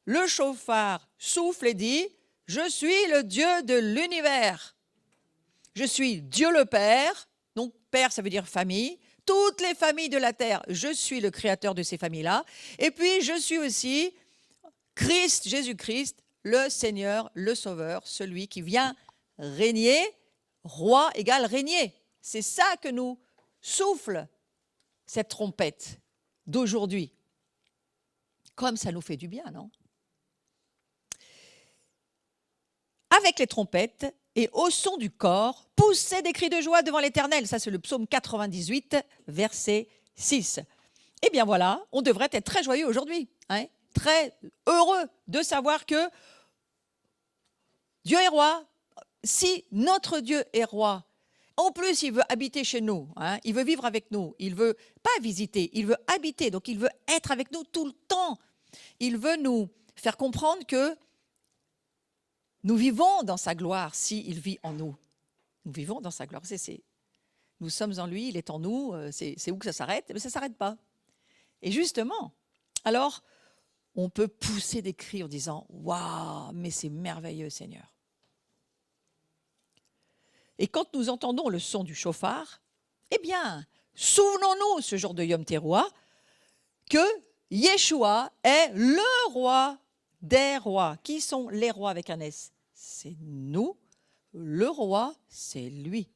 le chauffard souffle et dit, je suis le Dieu de l'univers. Je suis Dieu le Père, donc Père ça veut dire famille, toutes les familles de la terre, je suis le créateur de ces familles-là. Et puis je suis aussi Christ, Jésus-Christ, le Seigneur, le Sauveur, celui qui vient régner, roi égale régner. C'est ça que nous souffle cette trompette d'aujourd'hui. Comme ça nous fait du bien, non? Avec les trompettes et au son du corps, poussez des cris de joie devant l'Éternel. Ça, c'est le psaume 98, verset 6. Eh bien voilà, on devrait être très joyeux aujourd'hui, très heureux de savoir que Dieu est roi. Si notre Dieu est roi, en plus il veut habiter chez nous, il veut vivre avec nous, il veut pas visiter, il veut habiter, donc il veut être avec nous tout le temps. Il veut nous faire comprendre que nous vivons dans sa gloire s'il vit en nous. Nous vivons dans sa gloire. Nous sommes en lui, il est en nous, c'est où que ça s'arrête? Mais ça ne s'arrête pas. Et justement, alors, on peut pousser des cris en disant « Waouh, mais c'est merveilleux, Seigneur !» Et quand nous entendons le son du chauffard, eh bien, souvenons-nous ce jour de Yom Teruah que Yeshua est le roi des rois. Qui sont les rois avec un S? C'est nous. Le roi, c'est lui.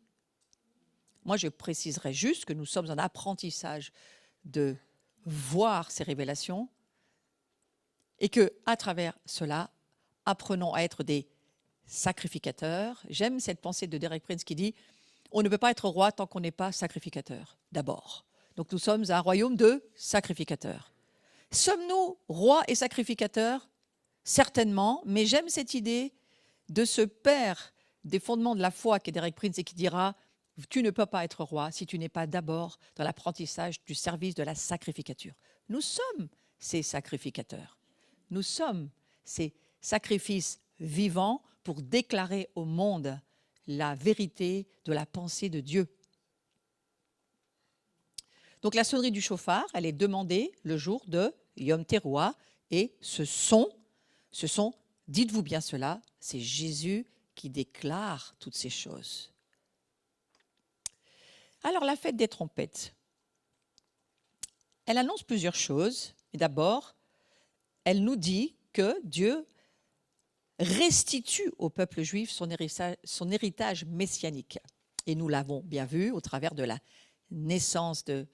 Moi, je préciserai juste que nous sommes en apprentissage de voir ces révélations et qu'à travers cela, apprenons à être des sacrificateurs. J'aime cette pensée de Derek Prince qui dit « On ne peut pas être roi tant qu'on n'est pas sacrificateur, d'abord. » Donc nous sommes un royaume de sacrificateurs. Sommes-nous rois et sacrificateurs? Certainement, mais j'aime cette idée de ce père des fondements de la foi qui est Derek Prince et qui dira « Tu ne peux pas être roi si tu n'es pas d'abord dans l'apprentissage du service de la sacrificature. » Nous sommes ces sacrificateurs. Nous sommes ces sacrifices vivants pour déclarer au monde la vérité de la pensée de Dieu. Donc la sonnerie du chauffard, elle est demandée le jour de Yom Teruah et ce son, dites-vous bien cela, c'est Jésus qui déclare toutes ces choses. Alors la fête des trompettes, elle annonce plusieurs choses. Et d'abord, elle nous dit que Dieu restitue au peuple juif son héritage messianique. Et nous l'avons bien vu au travers de la naissance de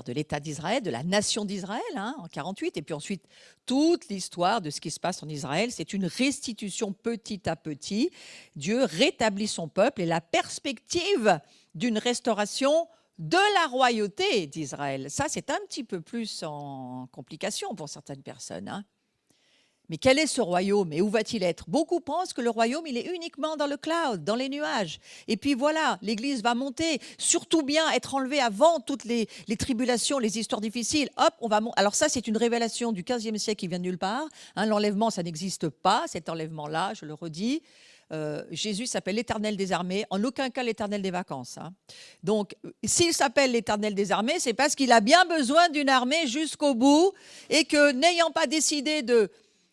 l'État d'Israël, de la nation d'Israël en 48, et puis ensuite toute l'histoire de ce qui se passe en Israël, c'est une restitution petit à petit. Dieu rétablit son peuple et la perspective d'une restauration de la royauté d'Israël. Ça, c'est un petit peu plus en complication pour certaines personnes. Mais quel est ce royaume et où va-t-il être? Beaucoup pensent que le royaume, il est uniquement dans le cloud, dans les nuages. Et puis voilà, l'Église va monter, surtout bien être enlevée avant toutes les tribulations, les histoires difficiles. Hop, on va monter. Alors ça, c'est une révélation du XVe siècle qui vient de nulle part. L'enlèvement, ça n'existe pas, cet enlèvement-là, je le redis. Jésus s'appelle l'Éternel des armées, en aucun cas l'Éternel des vacances, hein. Donc, s'il s'appelle l'Éternel des armées, c'est parce qu'il a bien besoin d'une armée jusqu'au bout et que, n'ayant pas décidé de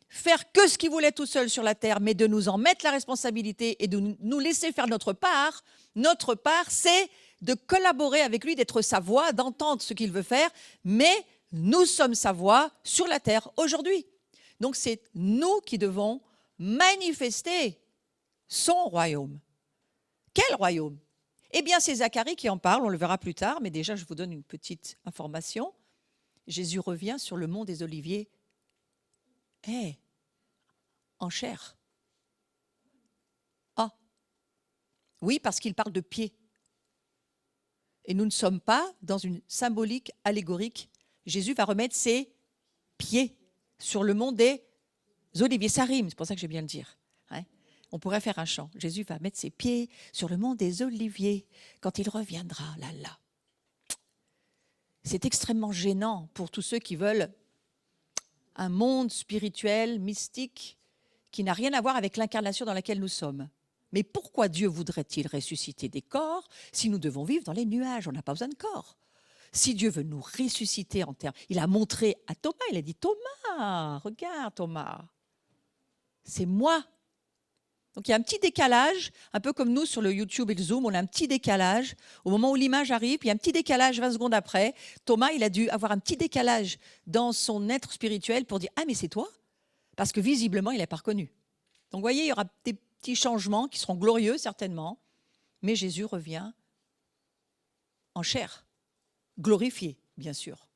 faire que ce qu'il voulait tout seul sur la terre, mais de nous en mettre la responsabilité et de nous laisser faire notre part, c'est de collaborer avec lui, d'être sa voix, d'entendre ce qu'il veut faire, mais nous sommes sa voix sur la terre aujourd'hui. Donc, c'est nous qui devons manifester son royaume. Quel royaume? Eh bien, c'est Zacharie qui en parle, on le verra plus tard, mais déjà, je vous donne une petite information. Jésus revient sur le mont des Oliviers, en chair. Ah, oui, parce qu'il parle de pieds. Et nous ne sommes pas dans une symbolique allégorique. Jésus va remettre ses pieds sur le mont des Oliviers. Ça rime, c'est pour ça que j'ai bien le dire. On pourrait faire un chant. Jésus va mettre ses pieds sur le mont des Oliviers quand il reviendra. Là. C'est extrêmement gênant pour tous ceux qui veulent un monde spirituel, mystique, qui n'a rien à voir avec l'incarnation dans laquelle nous sommes. Mais pourquoi Dieu voudrait-il ressusciter des corps si nous devons vivre dans les nuages? On n'a pas besoin de corps. Si Dieu veut nous ressusciter en terre, il a montré à Thomas, il a dit « Thomas, regarde Thomas, c'est moi ». Donc il y a un petit décalage, un peu comme nous sur le YouTube et le Zoom, on a un petit décalage. Au moment où l'image arrive, il y a un petit décalage 20 secondes après. Thomas, il a dû avoir un petit décalage dans son être spirituel pour dire « Ah, mais c'est toi ?» Parce que visiblement, il n'est pas reconnu. Donc vous voyez, il y aura des petits changements qui seront glorieux certainement, mais Jésus revient en chair, glorifié, bien sûr.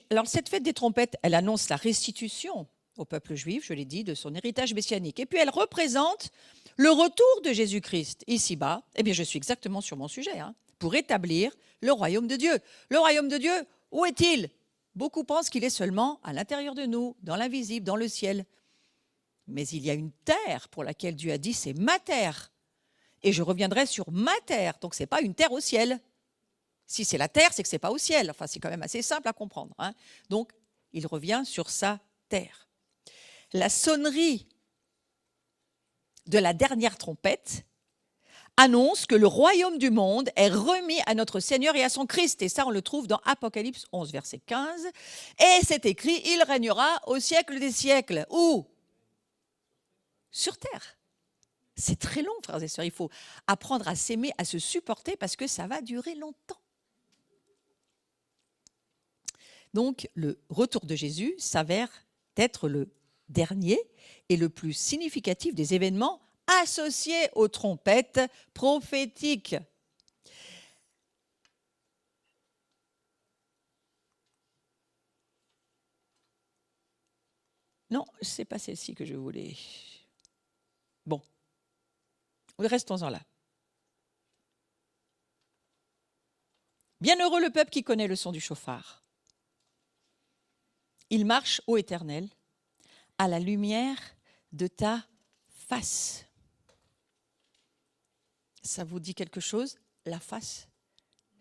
Alors cette fête des trompettes, elle annonce la restitution au peuple juif, je l'ai dit, de son héritage messianique. Et puis elle représente le retour de Jésus-Christ ici-bas. Eh bien, je suis exactement sur mon sujet, pour établir le royaume de Dieu. Le royaume de Dieu, où est-il? Beaucoup pensent qu'il est seulement à l'intérieur de nous, dans l'invisible, dans le ciel. Mais il y a une terre pour laquelle Dieu a dit, c'est ma terre. Et je reviendrai sur ma terre. Donc, ce n'est pas une terre au ciel. Si c'est la terre, c'est que ce n'est pas au ciel. Enfin, c'est quand même assez simple à comprendre. Donc, il revient sur sa terre. La sonnerie de la dernière trompette annonce que le royaume du monde est remis à notre Seigneur et à son Christ. Et ça, on le trouve dans Apocalypse 11, verset 15. Et c'est écrit, il régnera au siècle des siècles. Où? Sur terre. C'est très long, frères et sœurs. Il faut apprendre à s'aimer, à se supporter, parce que ça va durer longtemps. Donc, le retour de Jésus s'avère être le dernier et le plus significatif des événements associés aux trompettes prophétiques. Non, ce n'est pas celle-ci que je voulais. Bon, restons-en là. Bienheureux le peuple qui connaît le son du chauffard. Il marche, ô Éternel, à la lumière de ta face. Ça vous dit quelque chose? La face.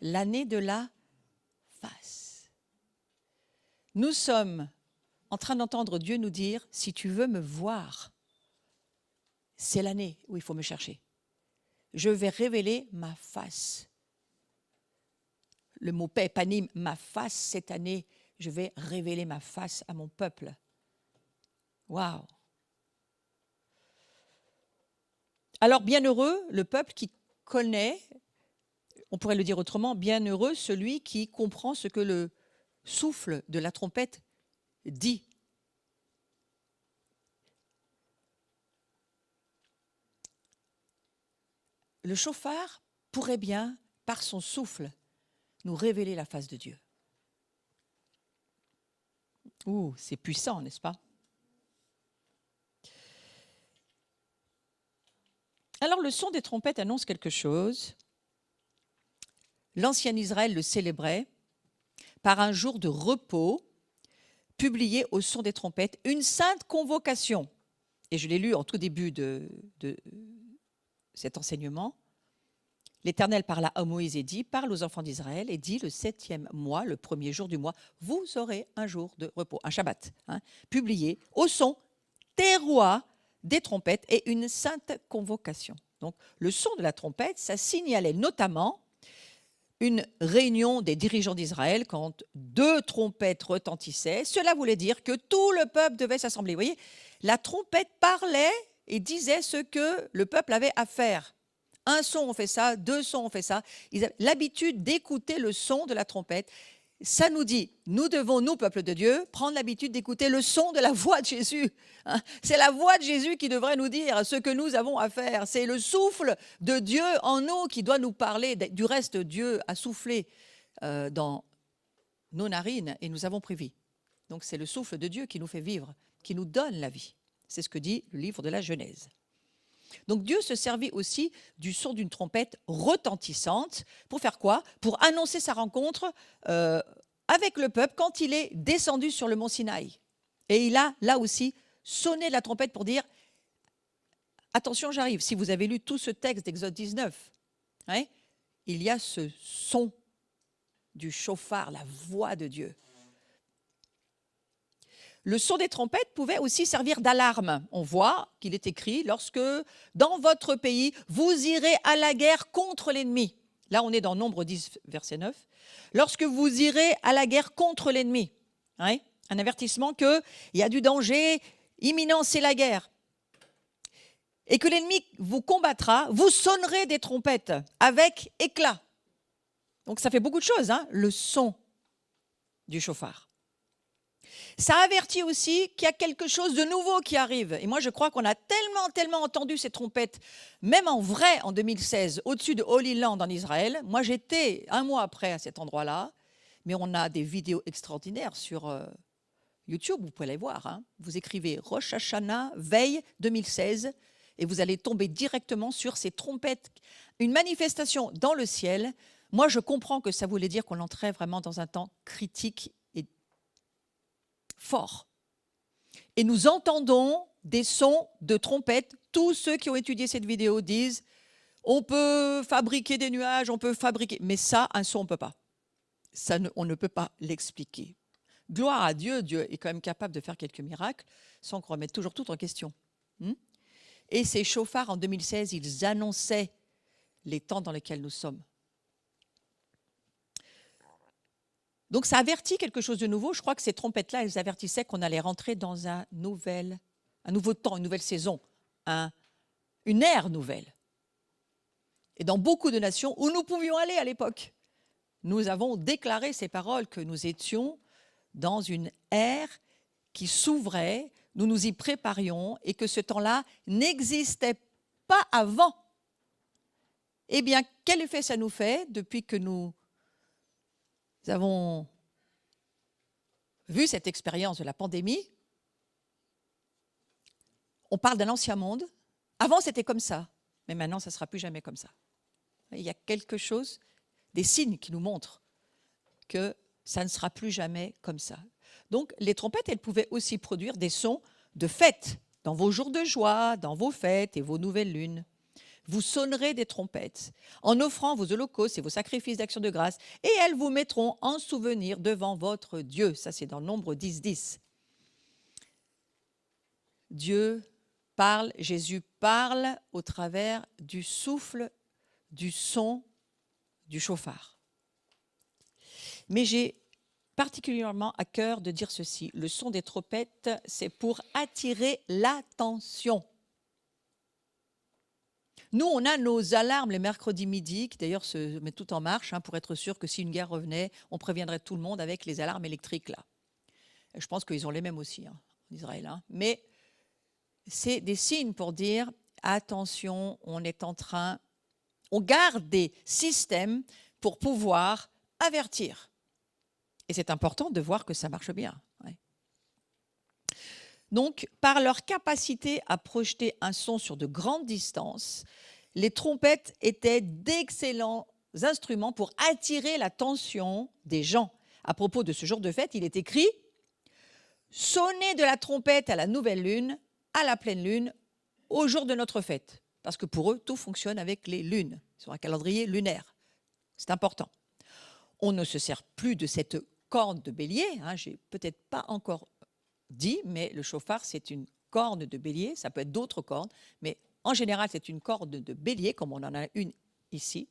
L'année de la face. Nous sommes en train d'entendre Dieu nous dire, si tu veux me voir, c'est l'année où il faut me chercher. Je vais révéler ma face. Le mot paix panime, ma face cette année, je vais révéler ma face à mon peuple. Waouh! Alors, bienheureux le peuple qui connaît, on pourrait le dire autrement, bienheureux celui qui comprend ce que le souffle de la trompette dit. Le chauffard pourrait bien, par son souffle, nous révéler la face de Dieu. Ouh, c'est puissant, n'est-ce pas? Alors, le son des trompettes annonce quelque chose. L'ancien Israël le célébrait par un jour de repos publié au son des trompettes, une sainte convocation. Et je l'ai lu en tout début de cet enseignement. L'Éternel parla à Moïse et dit, parle aux enfants d'Israël et dit, le 7e mois, le 1er jour du mois, vous aurez un jour de repos, un Shabbat, publié au son terroir des trompettes et une sainte convocation. Donc, le son de la trompette, ça signalait notamment une réunion des dirigeants d'Israël quand 2 trompettes retentissaient. Cela voulait dire que tout le peuple devait s'assembler. Vous voyez, la trompette parlait et disait ce que le peuple avait à faire. Un son, on fait ça, 2 sons, on fait ça. Ils avaient l'habitude d'écouter le son de la trompette. Ça nous dit, nous devons, nous, peuple de Dieu, prendre l'habitude d'écouter le son de la voix de Jésus. Hein. C'est la voix de Jésus qui devrait nous dire ce que nous avons à faire. C'est le souffle de Dieu en nous qui doit nous parler. Du reste, Dieu a soufflé dans nos narines et nous avons pris vie. Donc c'est le souffle de Dieu qui nous fait vivre, qui nous donne la vie. C'est ce que dit le livre de la Genèse. Donc Dieu se servit aussi du son d'une trompette retentissante pour faire quoi? Pour annoncer sa rencontre avec le peuple quand il est descendu sur le mont Sinaï. Et il a là aussi sonné de la trompette pour dire « Attention, j'arrive ». Si vous avez lu tout ce texte d'Exode 19, hein, il y a ce son du chauffard, la voix de Dieu. Le son des trompettes pouvait aussi servir d'alarme. On voit qu'il est écrit « Lorsque dans votre pays, vous irez à la guerre contre l'ennemi ». Là, on est dans Nombre 10, verset 9. « Lorsque vous irez à la guerre contre l'ennemi hein ». Un avertissement qu'il y a du danger imminent, c'est la guerre. Et que l'ennemi vous combattra, vous sonnerez des trompettes avec éclat. Donc ça fait beaucoup de choses, hein, le son du chauffard. Ça avertit aussi qu'il y a quelque chose de nouveau qui arrive. Et moi, je crois qu'on a tellement entendu ces trompettes, même en vrai, en 2016, au-dessus de Holy Land en Israël. Moi, j'étais un mois après à cet endroit-là, mais on a des vidéos extraordinaires sur YouTube, vous pouvez les voir. Hein. Vous écrivez Rosh Hashanah, veille 2016, et vous allez tomber directement sur ces trompettes, une manifestation dans le ciel. Moi, je comprends que ça voulait dire qu'on entrait vraiment dans un temps critique fort. Et nous entendons des sons de trompettes. Tous ceux qui ont étudié cette vidéo disent on peut fabriquer des nuages, on peut fabriquer, mais ça, un son, on ne peut pas. Ça, on ne peut pas l'expliquer. Gloire à Dieu, Dieu est quand même capable de faire quelques miracles sans qu'on remette toujours tout en question. Et ces chauffards, en 2016, ils annonçaient les temps dans lesquels nous sommes. Donc ça avertit quelque chose de nouveau. Je crois que ces trompettes-là, elles avertissaient qu'on allait rentrer dans un nouveau temps, une nouvelle saison, une ère nouvelle. Et dans beaucoup de nations où nous pouvions aller à l'époque, nous avons déclaré ces paroles que nous étions dans une ère qui s'ouvrait, nous nous y préparions et que ce temps-là n'existait pas avant. Eh bien, quel effet ça nous fait depuis que nous avons vu cette expérience de la pandémie? On parle d'un ancien monde. Avant, c'était comme ça, mais maintenant, ça ne sera plus jamais comme ça. Il y a quelque chose, des signes qui nous montrent que ça ne sera plus jamais comme ça. Donc, les trompettes, elles pouvaient aussi produire des sons de fête, dans vos jours de joie, dans vos fêtes et vos nouvelles lunes. Vous sonnerez des trompettes en offrant vos holocaustes et vos sacrifices d'action de grâce, et elles vous mettront en souvenir devant votre Dieu. Ça, c'est dans Nombre 10, 10. Dieu parle, Jésus parle au travers du souffle, du son, du chauffard. Mais j'ai particulièrement à cœur de dire ceci. Le son des trompettes, c'est pour attirer l'attention. Nous, on a nos alarmes les mercredis midi, qui d'ailleurs se mettent tout en marche, hein, pour être sûr que si une guerre revenait, on préviendrait tout le monde avec les alarmes électriques là. Et je pense qu'ils ont les mêmes aussi, hein, en Israël. Hein. Mais c'est des signes pour dire, attention, on garde des systèmes pour pouvoir avertir. Et c'est important de voir que ça marche bien. Ouais. Donc, par leur capacité à projeter un son sur de grandes distances, les trompettes étaient d'excellents instruments pour attirer l'attention des gens. À propos de ce jour de fête, il est écrit « Sonnez de la trompette à la nouvelle lune, à la pleine lune, au jour de notre fête. » Parce que pour eux, tout fonctionne avec les lunes. Ils sont un calendrier lunaire. C'est important. On ne se sert plus de cette corne de bélier. Hein, je n'ai peut-être pas encore dit, mais le chauffard, c'est une corne de bélier, ça peut être d'autres cornes, mais en général, c'est une corne de bélier, comme on en a une ici.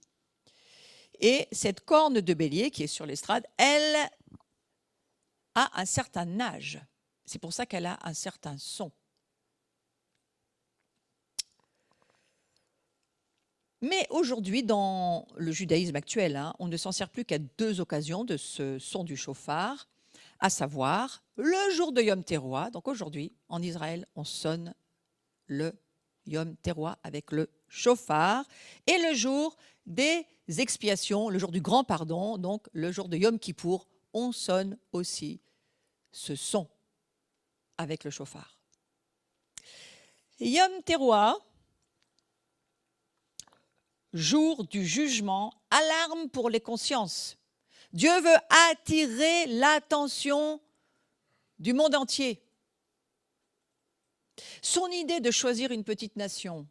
Et cette corne de bélier qui est sur l'estrade, elle a un certain âge. C'est pour ça qu'elle a un certain son. Mais aujourd'hui, dans le judaïsme actuel, on ne s'en sert plus qu'à 2 occasions de ce son du chauffard, à savoir le jour de Yom Teruah. Donc aujourd'hui, en Israël, on sonne le Yom Teruah avec le chauffard, et le jour des expiations, le jour du grand pardon, donc le jour de Yom Kippour, on sonne aussi ce son avec le chauffard. Yom Teruah, jour du jugement, alarme pour les consciences. Dieu veut attirer l'attention du monde entier. Son idée de choisir une petite nation,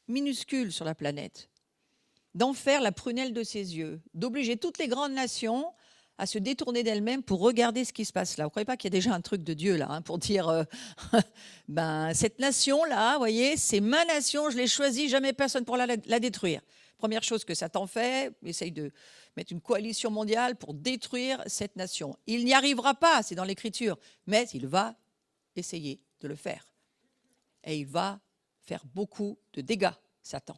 minuscule sur la planète, d'en faire la prunelle de ses yeux, d'obliger toutes les grandes nations à se détourner d'elles-mêmes pour regarder ce qui se passe là. Vous ne croyez pas qu'il y a déjà un truc de Dieu là, pour dire cette nation-là, vous voyez, c'est ma nation, je l'ai choisie, jamais personne pour la détruire. Première chose que Satan fait, essaye de mettre une coalition mondiale pour détruire cette nation. Il n'y arrivera pas, c'est dans l'Écriture, mais il va essayer de le faire. Et il va faire beaucoup de dégâts, Satan.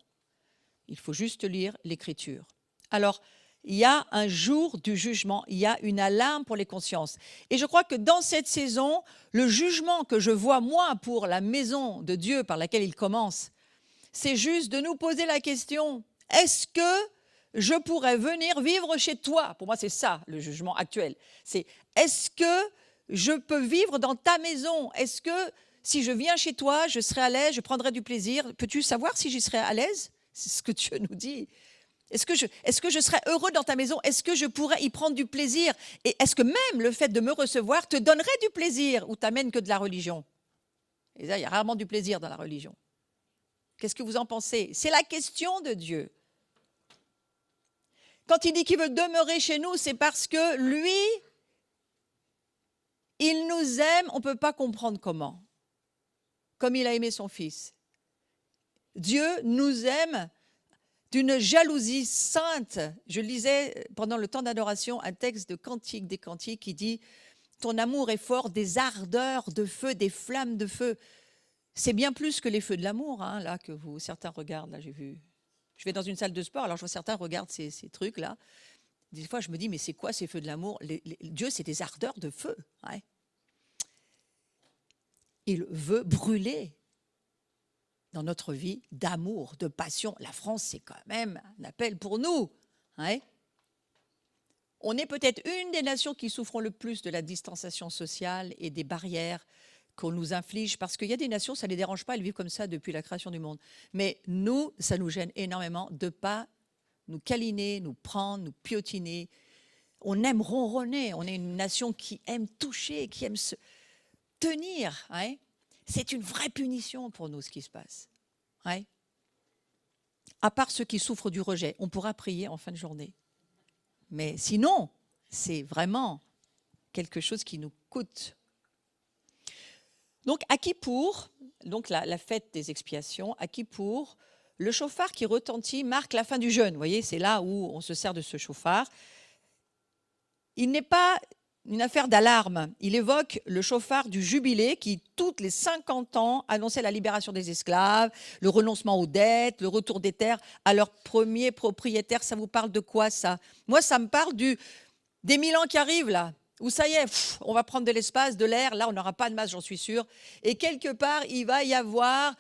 Il faut juste lire l'Écriture. Alors, il y a un jour du jugement, il y a une alarme pour les consciences. Et je crois que dans cette saison, le jugement que je vois, moi, pour la maison de Dieu par laquelle il commence, c'est juste de nous poser la question, est-ce que je pourrais venir vivre chez toi? Pour moi, c'est ça, le jugement actuel. C'est, est-ce que je peux vivre dans ta maison? Est-ce que si je viens chez toi, je serai à l'aise, je prendrai du plaisir? Peux-tu savoir si j'y serai à l'aise? C'est ce que Dieu nous dit. Est-ce que je serais heureux dans ta maison? Est-ce que je pourrais y prendre du plaisir? Et est-ce que même le fait de me recevoir te donnerait du plaisir ou t'amène que de la religion? Et là, il y a rarement du plaisir dans la religion. Qu'est-ce que vous en pensez? C'est la question de Dieu. Quand il dit qu'il veut demeurer chez nous, c'est parce que lui, il nous aime, on ne peut pas comprendre comment. Comme il a aimé son Fils. Dieu nous aime d'une jalousie sainte. Je lisais pendant le temps d'adoration un texte de Cantique des Cantiques qui dit « Ton amour est fort, des ardeurs de feu, des flammes de feu ». C'est bien plus que les feux de l'amour, là, que certains regardent. Là, j'ai vu. Je vais dans une salle de sport, alors je vois certains regardent ces trucs-là. Des fois, je me dis, mais c'est quoi ces feux de l'amour? Dieu, c'est des ardeurs de feu. Ouais. Il veut brûler dans notre vie d'amour, de passion. La France, c'est quand même un appel pour nous. Ouais. On est peut-être une des nations qui souffront le plus de la distanciation sociale et des barrières qu'on nous inflige, parce qu'il y a des nations, ça ne les dérange pas, elles vivent comme ça depuis la création du monde. Mais nous, ça nous gêne énormément de ne pas nous câliner, nous prendre, nous piotiner. On aime ronronner, on est une nation qui aime toucher, qui aime se tenir. Hein. C'est une vraie punition pour nous, ce qui se passe. Ouais. À part ceux qui souffrent du rejet, on pourra prier en fin de journée. Mais sinon, c'est vraiment quelque chose qui nous coûte. Donc, à Kippour, donc la fête des expiations, à Kippour, le chauffard qui retentit marque la fin du jeûne. Vous voyez, c'est là où on se sert de ce chauffard. Il n'est pas une affaire d'alarme. Il évoque le chauffard du jubilé qui, toutes les 50 ans, annonçait la libération des esclaves, le renoncement aux dettes, le retour des terres à leurs premiers propriétaires. Ça vous parle de quoi, ça? Moi, ça me parle des 1000 ans qui arrivent, là. Où ça y est, on va prendre de l'espace, de l'air, là on n'aura pas de masse, j'en suis sûre. Et quelque part, il va y avoir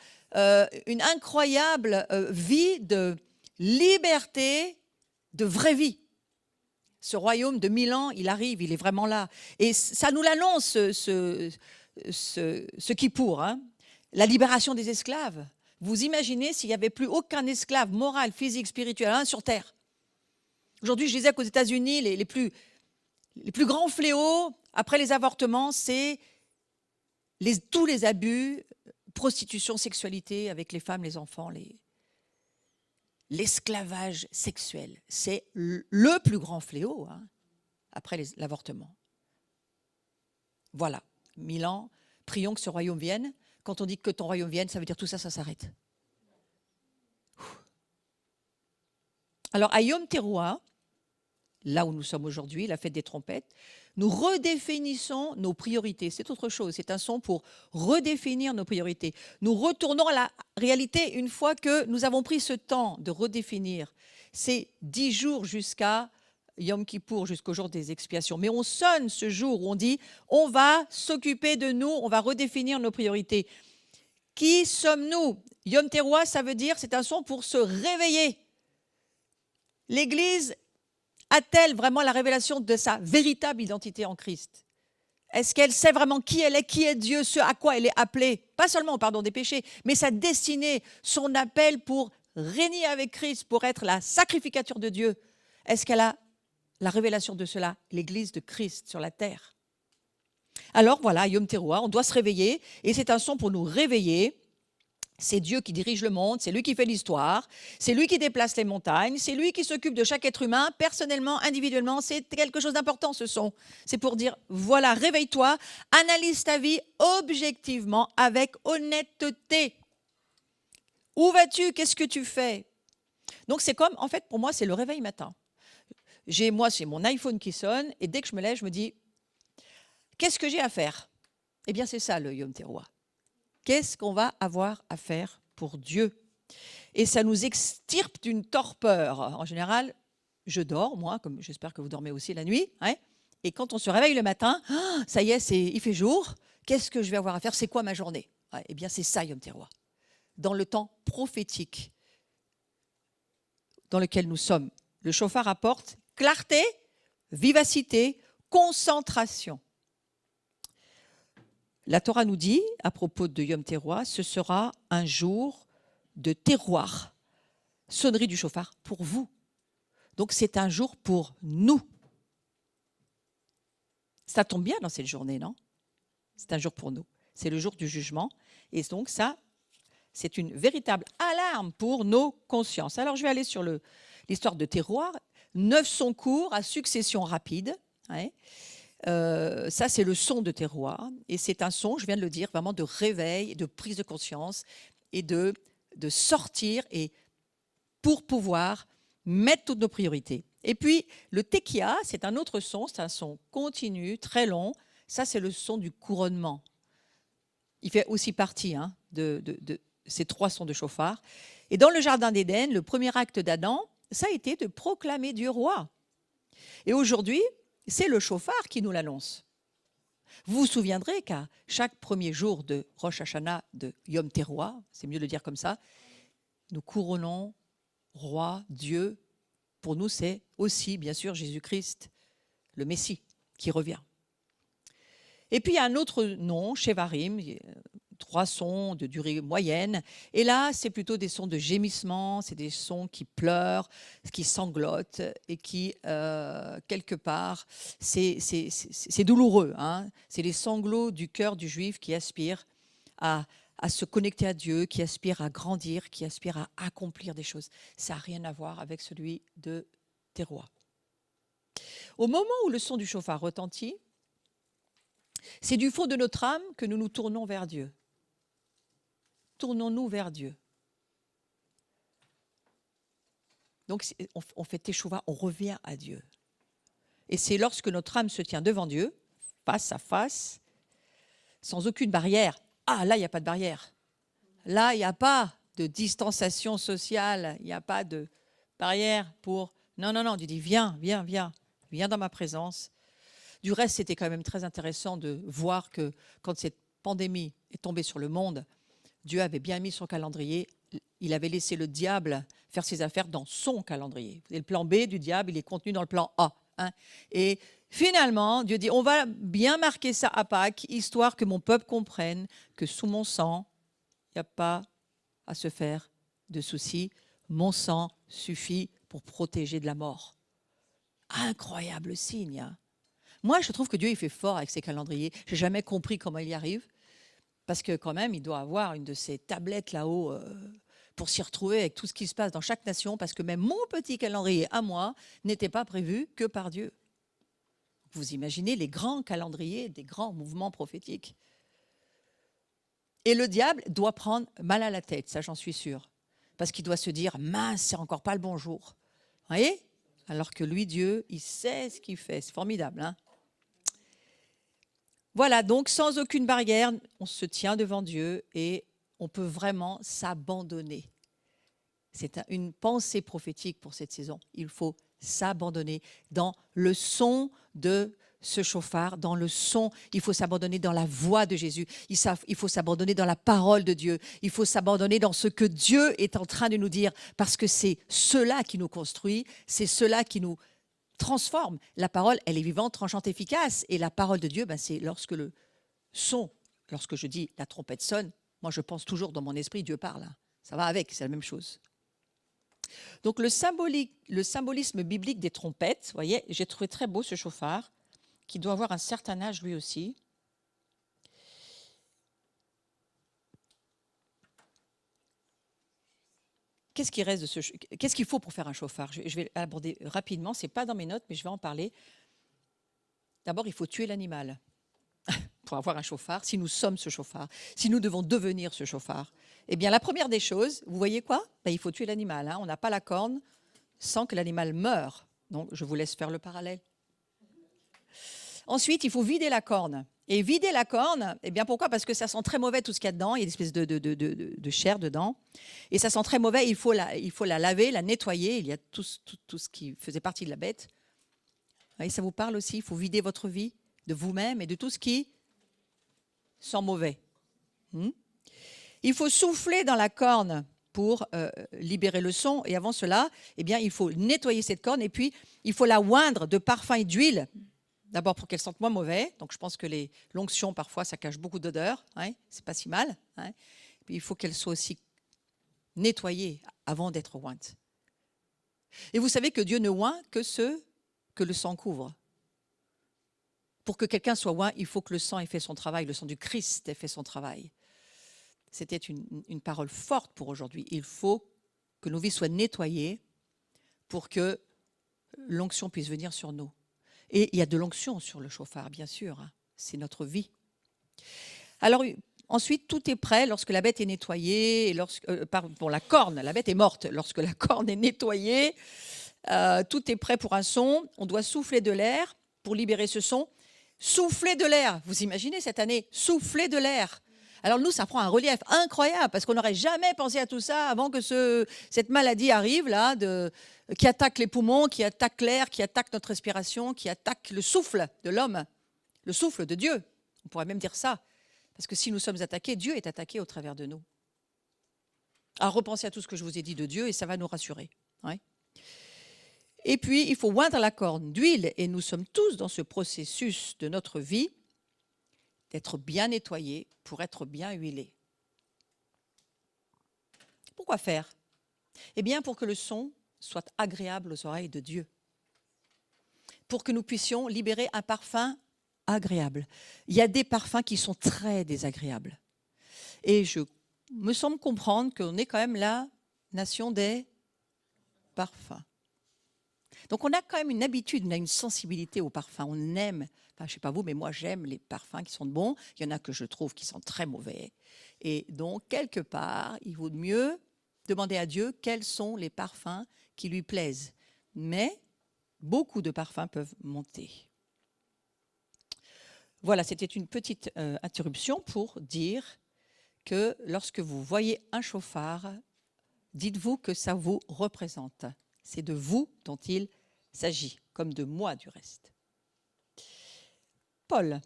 une incroyable vie de liberté, de vraie vie. Ce royaume de 1000 ans, il arrive, il est vraiment là. Et ça nous l'annonce, ce Kippour, hein, la libération des esclaves. Vous imaginez s'il n'y avait plus aucun esclave moral, physique, spirituel sur Terre. Aujourd'hui, je disais qu'aux États-Unis, les plus grands fléaux, après les avortements, c'est tous les abus, prostitution, sexualité avec les femmes, les enfants, l'esclavage sexuel. C'est le plus grand fléau après l'avortement. Voilà, 1000 ans, prions que ce royaume vienne, Quand on dit que ton royaume vienne, ça veut dire tout ça, ça s'arrête. Alors, à Yom Teruah, là où nous sommes aujourd'hui, la fête des trompettes, nous redéfinissons nos priorités. C'est autre chose, c'est un son pour redéfinir nos priorités. Nous retournons à la réalité une fois que nous avons pris ce temps de redéfinir ces 10 jours jusqu'à Yom Kippour, jusqu'au jour des expiations. Mais on sonne ce jour où on dit, on va s'occuper de nous, on va redéfinir nos priorités. Qui sommes-nous? Yom Teruah, ça veut dire, c'est un son pour se réveiller. L'Église a-t-elle vraiment la révélation de sa véritable identité en Christ? Est-ce qu'elle sait vraiment qui est Dieu, ce à quoi elle est appelée? Pas seulement au pardon des péchés, mais sa destinée, son appel pour régner avec Christ, pour être la sacrificature de Dieu. Est-ce qu'elle a la révélation de cela, l'Église de Christ sur la terre? Alors voilà, Yom Teruah, on doit se réveiller, et c'est un son pour nous réveiller. C'est Dieu qui dirige le monde, c'est lui qui fait l'histoire, c'est lui qui déplace les montagnes, c'est lui qui s'occupe de chaque être humain, personnellement, individuellement. C'est quelque chose d'important, ce son. C'est pour dire, voilà, réveille-toi, analyse ta vie objectivement, avec honnêteté. Où vas-tu? Qu'est-ce que tu fais? Donc c'est comme, en fait, pour moi, c'est le réveil matin. Moi, c'est mon iPhone qui sonne, et dès que je me lève, je me dis, qu'est-ce que j'ai à faire? Eh bien, c'est ça, le Yom Teruah. Qu'est-ce qu'on va avoir à faire pour Dieu? Et ça nous extirpe d'une torpeur. En général, je dors, moi, comme j'espère que vous dormez aussi la nuit. Hein, et quand on se réveille le matin, ça y est, il fait jour. Qu'est-ce que je vais avoir à faire? C'est quoi ma journée? Ouais, eh bien, c'est ça, Yom Teruah. Dans le temps prophétique dans lequel nous sommes, le chauffard apporte clarté, vivacité, concentration. La Torah nous dit, à propos de Yom Teruah, ce sera un jour de terroir, sonnerie du chauffard pour vous. Donc c'est un jour pour nous. Ça tombe bien dans cette journée, non? C'est un jour pour nous. C'est le jour du jugement. Et donc ça, c'est une véritable alarme pour nos consciences. Alors je vais aller sur l'histoire de terroir. 9 sons courts à succession rapide. Hein. Ça, c'est le son de terroir. Et c'est un son, je viens de le dire, vraiment de réveil, de prise de conscience et de sortir et pour pouvoir mettre toutes nos priorités. Et puis, le tekia, c'est un autre son, c'est un son continu, très long. Ça, c'est le son du couronnement. Il fait aussi partie de ces 3 sons de chauffard. Et dans le jardin d'Éden, le premier acte d'Adam, ça a été de proclamer Dieu roi. Et aujourd'hui, c'est le chauffard qui nous l'annonce. Vous vous souviendrez qu'à chaque premier jour de Rosh Hashanah, de Yom Teruah, c'est mieux de le dire comme ça, nous couronnons roi, Dieu. Pour nous, c'est aussi, bien sûr, Jésus-Christ, le Messie, qui revient. Et puis, il y a un autre nom, Shevarim, 3 sons de durée moyenne. Et là, c'est plutôt des sons de gémissement, c'est des sons qui pleurent, qui sanglotent et qui, quelque part, c'est douloureux. Hein. C'est les sanglots du cœur du juif qui aspire à se connecter à Dieu, qui aspire à grandir, qui aspire à accomplir des choses. Ça n'a rien à voir avec celui de Teruah. Au moment où le son du chauffard retentit, c'est du fond de notre âme que nous nous tournons vers Dieu. Tournons-nous vers Dieu. Donc, on fait teshuva, on revient à Dieu. Et c'est lorsque notre âme se tient devant Dieu, face à face, sans aucune barrière. Ah, là, il n'y a pas de barrière. Là, il n'y a pas de distanciation sociale, il n'y a pas de barrière pour... Non, Dieu dit, viens dans ma présence. Du reste, c'était quand même très intéressant de voir que quand cette pandémie est tombée sur le monde, Dieu avait bien mis son calendrier, il avait laissé le diable faire ses affaires dans son calendrier. Et le plan B du diable, il est contenu dans le plan A. Hein. Et finalement, Dieu dit, on va bien marquer ça à Pâques, histoire que mon peuple comprenne que sous mon sang, il n'y a pas à se faire de soucis. Mon sang suffit pour protéger de la mort. Incroyable signe. Hein. Moi, je trouve que Dieu, il fait fort avec ses calendriers. Je n'ai jamais compris comment il y arrive. Parce que quand même, il doit avoir une de ces tablettes là-haut pour s'y retrouver avec tout ce qui se passe dans chaque nation. Parce que même mon petit calendrier à moi n'était pas prévu que par Dieu. Vous imaginez les grands calendriers des grands mouvements prophétiques. Et le diable doit prendre mal à la tête, ça j'en suis sûre. Parce qu'il doit se dire, mince, c'est encore pas le bon jour. Vous voyez? Alors que lui, Dieu, il sait ce qu'il fait. C'est formidable, hein? Voilà, donc sans aucune barrière, on se tient devant Dieu et on peut vraiment s'abandonner. C'est une pensée prophétique pour cette saison. Il faut s'abandonner dans le son de ce chauffard, dans le son. Il faut s'abandonner dans la voix de Jésus. Il faut s'abandonner dans la parole de Dieu. Il faut s'abandonner dans ce que Dieu est en train de nous dire, parce que c'est cela qui nous construit, c'est cela qui nous transforme. La parole, elle est vivante, tranchante, efficace. Et la parole de Dieu, c'est lorsque le son, lorsque je dis la trompette sonne, moi je pense toujours dans mon esprit, Dieu parle. Ça va avec, c'est la même chose. Donc le symbolisme biblique des trompettes, vous voyez, j'ai trouvé très beau ce chauffard, qui doit avoir un certain âge lui aussi. Qu'est-ce qui reste de qu'est-ce qu'il faut pour faire un chauffard? Je vais l'aborder rapidement, ce n'est pas dans mes notes, mais je vais en parler. D'abord, il faut tuer l'animal pour avoir un chauffard, si nous sommes ce chauffard, si nous devons devenir ce chauffard. Eh bien, la première des choses, vous voyez quoi? Il faut tuer l'animal. Hein. On n'a pas la corne sans que l'animal meure. Donc, je vous laisse faire le parallèle. Ensuite, il faut vider la corne. Et vider la corne, eh bien pourquoi? Parce que ça sent très mauvais tout ce qu'il y a dedans. Il y a une espèce de chair dedans. Et ça sent très mauvais. Il faut la laver, la nettoyer. Il y a tout ce qui faisait partie de la bête. Et ça vous parle aussi? Il faut vider votre vie de vous-même et de tout ce qui sent mauvais. Il faut souffler dans la corne pour libérer le son. Et avant cela, eh bien, il faut nettoyer cette corne. Et puis, il faut la oindre de parfum et d'huile. D'abord pour qu'elle sente moins mauvais. Donc, je pense que l'onction, parfois, ça cache beaucoup d'odeur. Hein, c'est pas si mal. Hein. Puis, il faut qu'elle soit aussi nettoyée avant d'être ointe. Et vous savez que Dieu ne oint que ceux que le sang couvre. Pour que quelqu'un soit oint, il faut que le sang ait fait son travail, le sang du Christ ait fait son travail. C'était une parole forte pour aujourd'hui. Il faut que nos vies soient nettoyées pour que l'onction puisse venir sur nous. Et il y a de l'onction sur le chauffard, bien sûr. Hein. C'est notre vie. Alors, ensuite, tout est prêt lorsque la bête est nettoyée. Et la corne, la bête est morte. Lorsque la corne est nettoyée, tout est prêt pour un son. On doit souffler de l'air pour libérer ce son. Souffler de l'air. Vous imaginez cette année, souffler de l'air. Alors nous, ça prend un relief incroyable parce qu'on n'aurait jamais pensé à tout ça avant que cette maladie arrive, là, qui attaque les poumons, qui attaque l'air, qui attaque notre respiration, qui attaque le souffle de l'homme, le souffle de Dieu. On pourrait même dire ça. Parce que si nous sommes attaqués, Dieu est attaqué au travers de nous. Alors repensez à tout ce que je vous ai dit de Dieu et ça va nous rassurer. Ouais. Et puis, il faut oindre la corne d'huile et nous sommes tous dans ce processus de notre vie d'être bien nettoyés pour être bien huilés. Pourquoi faire? Eh bien, pour que le son soit agréable aux oreilles de Dieu. Pour que nous puissions libérer un parfum agréable. Il y a des parfums qui sont très désagréables. Et je me semble comprendre qu'on est quand même la nation des parfums. Donc, on a quand même une habitude, on a une sensibilité aux parfums. On aime, enfin, je ne sais pas vous, mais moi, j'aime les parfums qui sont bons. Il y en a que je trouve qui sont très mauvais. Et donc, quelque part, il vaut mieux demander à Dieu quels sont les parfums qui lui plaisent. Mais beaucoup de parfums peuvent monter. Voilà, c'était une petite interruption pour dire que lorsque vous voyez un chauffard, dites-vous que ça vous représente. C'est de vous dont il s'agit, comme de moi du reste. Paul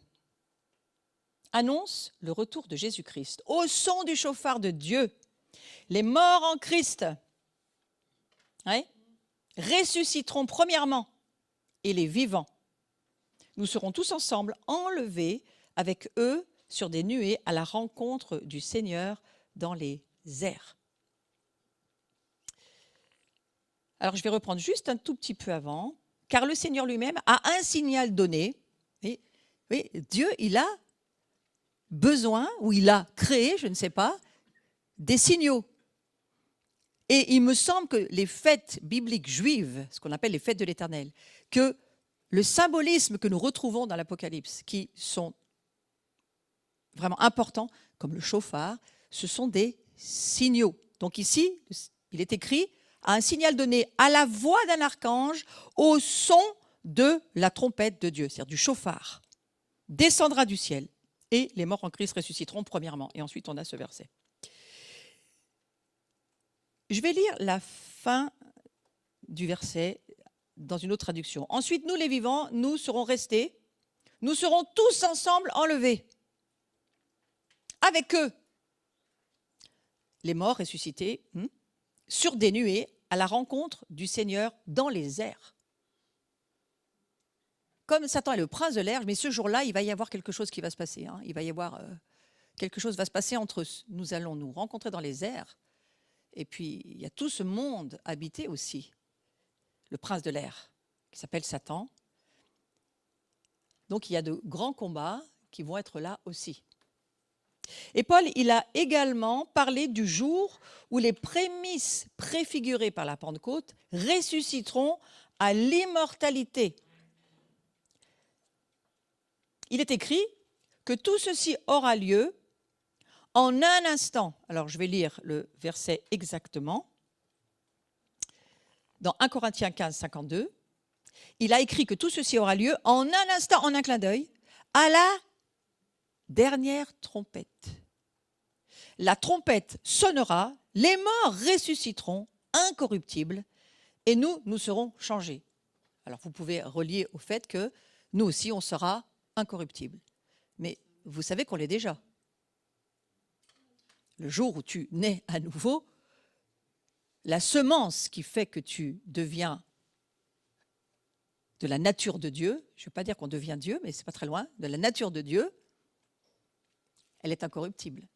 annonce le retour de Jésus-Christ. Au son du chauffard de Dieu, les morts en Christ ressusciteront premièrement et les vivants. Nous serons tous ensemble enlevés avec eux sur des nuées à la rencontre du Seigneur dans les airs. Alors, je vais reprendre juste un tout petit peu avant. Car le Seigneur lui-même a un signal donné. Oui, Dieu, il a besoin, ou il a créé, je ne sais pas, des signaux. Et il me semble que les fêtes bibliques juives, ce qu'on appelle les fêtes de l'Éternel, que le symbolisme que nous retrouvons dans l'Apocalypse, qui sont vraiment importants, comme le chauffard, ce sont des signaux. Donc ici, il est écrit à un signal donné à la voix d'un archange au son de la trompette de Dieu, c'est-à-dire du chauffard, descendra du ciel et les morts en Christ ressusciteront premièrement. Et ensuite, on a ce verset. Je vais lire la fin du verset dans une autre traduction. Ensuite, nous les vivants, nous serons restés, nous serons tous ensemble enlevés avec eux. Les morts ressuscités sur des nuées à la rencontre du Seigneur dans les airs. Comme Satan est le prince de l'air, mais ce jour-là, il va y avoir quelque chose qui va se passer. Il va y avoir quelque chose va se passer entre eux. Nous allons nous rencontrer dans les airs. Et puis, il y a tout ce monde habité aussi. Le prince de l'air, qui s'appelle Satan. Donc, il y a de grands combats qui vont être là aussi. Et Paul, il a également parlé du jour où les prémices préfigurées par la Pentecôte ressusciteront à l'immortalité. Il est écrit que tout ceci aura lieu en un instant. Alors, je vais lire le verset exactement. Dans 1 Corinthiens 15, 52, il a écrit que tout ceci aura lieu en un instant, en un clin d'œil, à la dernière trompette. La trompette sonnera, les morts ressusciteront, incorruptibles, et nous serons changés. Alors, vous pouvez relier au fait que nous aussi, on sera incorruptibles. Mais vous savez qu'on l'est déjà. Le jour où tu nais à nouveau, la semence qui fait que tu deviens de la nature de Dieu, je ne veux pas dire qu'on devient Dieu, mais ce n'est pas très loin, de la nature de Dieu, elle est incorruptible.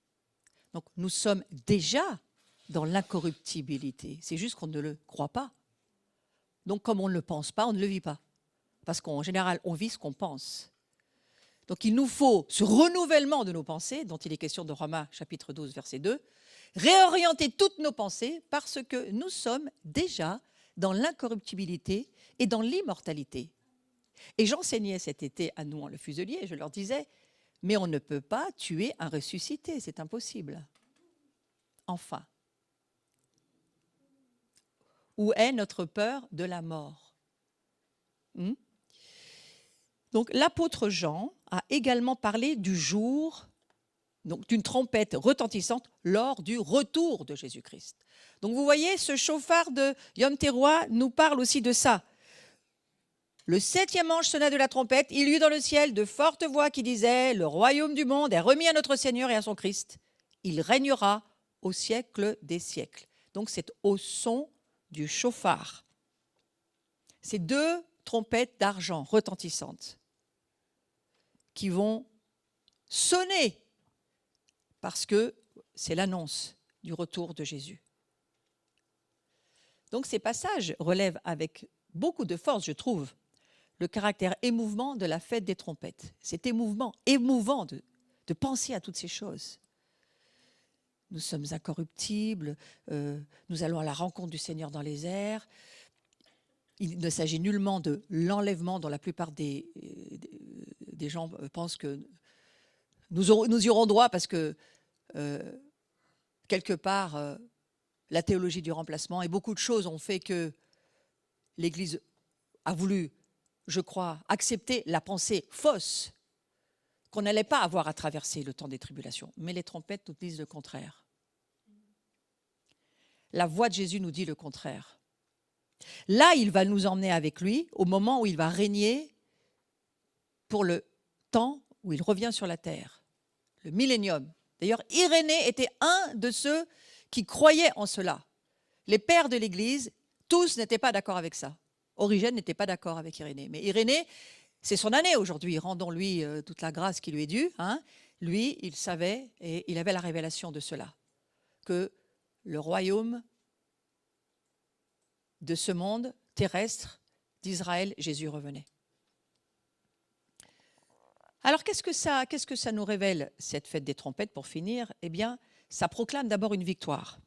Donc nous sommes déjà dans l'incorruptibilité. C'est juste qu'on ne le croit pas. Donc comme on ne le pense pas, on ne le vit pas. Parce qu'en général, on vit ce qu'on pense. Donc il nous faut ce renouvellement de nos pensées, dont il est question dans Romains chapitre 12, verset 2, réorienter toutes nos pensées parce que nous sommes déjà dans l'incorruptibilité et dans l'immortalité. Et j'enseignais cet été à Nouan le Fuselier, et je leur disais, mais on ne peut pas tuer un ressuscité, c'est impossible. Enfin, où est notre peur de la mort? Donc l'apôtre Jean a également parlé du jour, donc d'une trompette retentissante lors du retour de Jésus-Christ. Donc vous voyez, ce chauffard de Yom Teruah nous parle aussi de ça. Le 7e ange sonna de la trompette, il y eut dans le ciel de fortes voix qui disaient « Le royaume du monde est remis à notre Seigneur et à son Christ. Il régnera au siècle des siècles. » Donc c'est au son du chauffard. Ces deux trompettes d'argent retentissantes qui vont sonner parce que c'est l'annonce du retour de Jésus. Donc ces passages relèvent avec beaucoup de force, je trouve, le caractère émouvant de la fête des trompettes. C'est émouvant de penser à toutes ces choses. Nous sommes incorruptibles, nous allons à la rencontre du Seigneur dans les airs. Il ne s'agit nullement de l'enlèvement dont la plupart des gens pensent que nous y aurons droit parce que quelque part, la théologie du remplacement et beaucoup de choses ont fait que l'Église a voulu, je crois, accepter la pensée fausse qu'on n'allait pas avoir à traverser le temps des tribulations. Mais les trompettes nous disent le contraire. La voix de Jésus nous dit le contraire. Là, il va nous emmener avec lui au moment où il va régner pour le temps où il revient sur la terre, le millénium. D'ailleurs, Irénée était un de ceux qui croyaient en cela. Les pères de l'Église, tous n'étaient pas d'accord avec ça. Origène n'était pas d'accord avec Irénée. Mais Irénée, c'est son année aujourd'hui. Rendons-lui toute la grâce qui lui est due. Lui, il savait et il avait la révélation de cela, que le royaume de ce monde terrestre d'Israël, Jésus revenait. Alors, qu'est-ce que ça nous révèle, cette fête des trompettes, pour finir? Eh bien, ça proclame d'abord une victoire.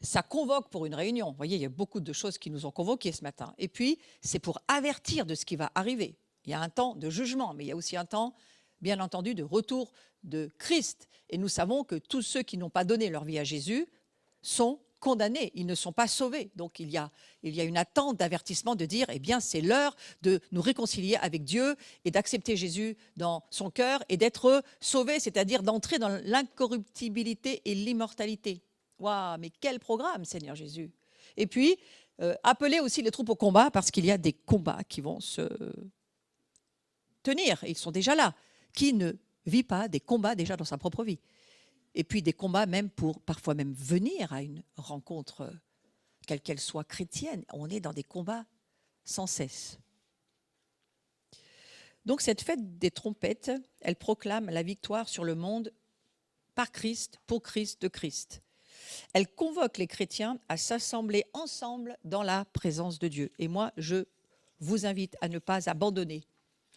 Ça convoque pour une réunion. Vous voyez, il y a beaucoup de choses qui nous ont convoqués ce matin. Et puis, c'est pour avertir de ce qui va arriver. Il y a un temps de jugement, mais il y a aussi un temps bien entendu, de retour de Christ. Et nous savons que tous ceux qui n'ont pas donné leur vie à Jésus sont condamnés, ils ne sont pas sauvés. Donc il y a une attente d'avertissement de dire, eh bien c'est l'heure de nous réconcilier avec Dieu et d'accepter Jésus dans son cœur et d'être sauvés, c'est-à-dire d'entrer dans l'incorruptibilité et l'immortalité. Waouh, mais quel programme, Seigneur Jésus! Et puis, appeler aussi les troupes au combat, parce qu'il y a des combats qui vont se tenir, et ils sont déjà là. Qui ne vit pas des combats déjà dans sa propre vie? Et puis des combats même pour parfois même venir à une rencontre, quelle qu'elle soit chrétienne. On est dans des combats sans cesse. Donc cette fête des trompettes, elle proclame la victoire sur le monde par Christ, pour Christ, de Christ. Elle convoque les chrétiens à s'assembler ensemble dans la présence de Dieu. Et moi, je vous invite à ne pas abandonner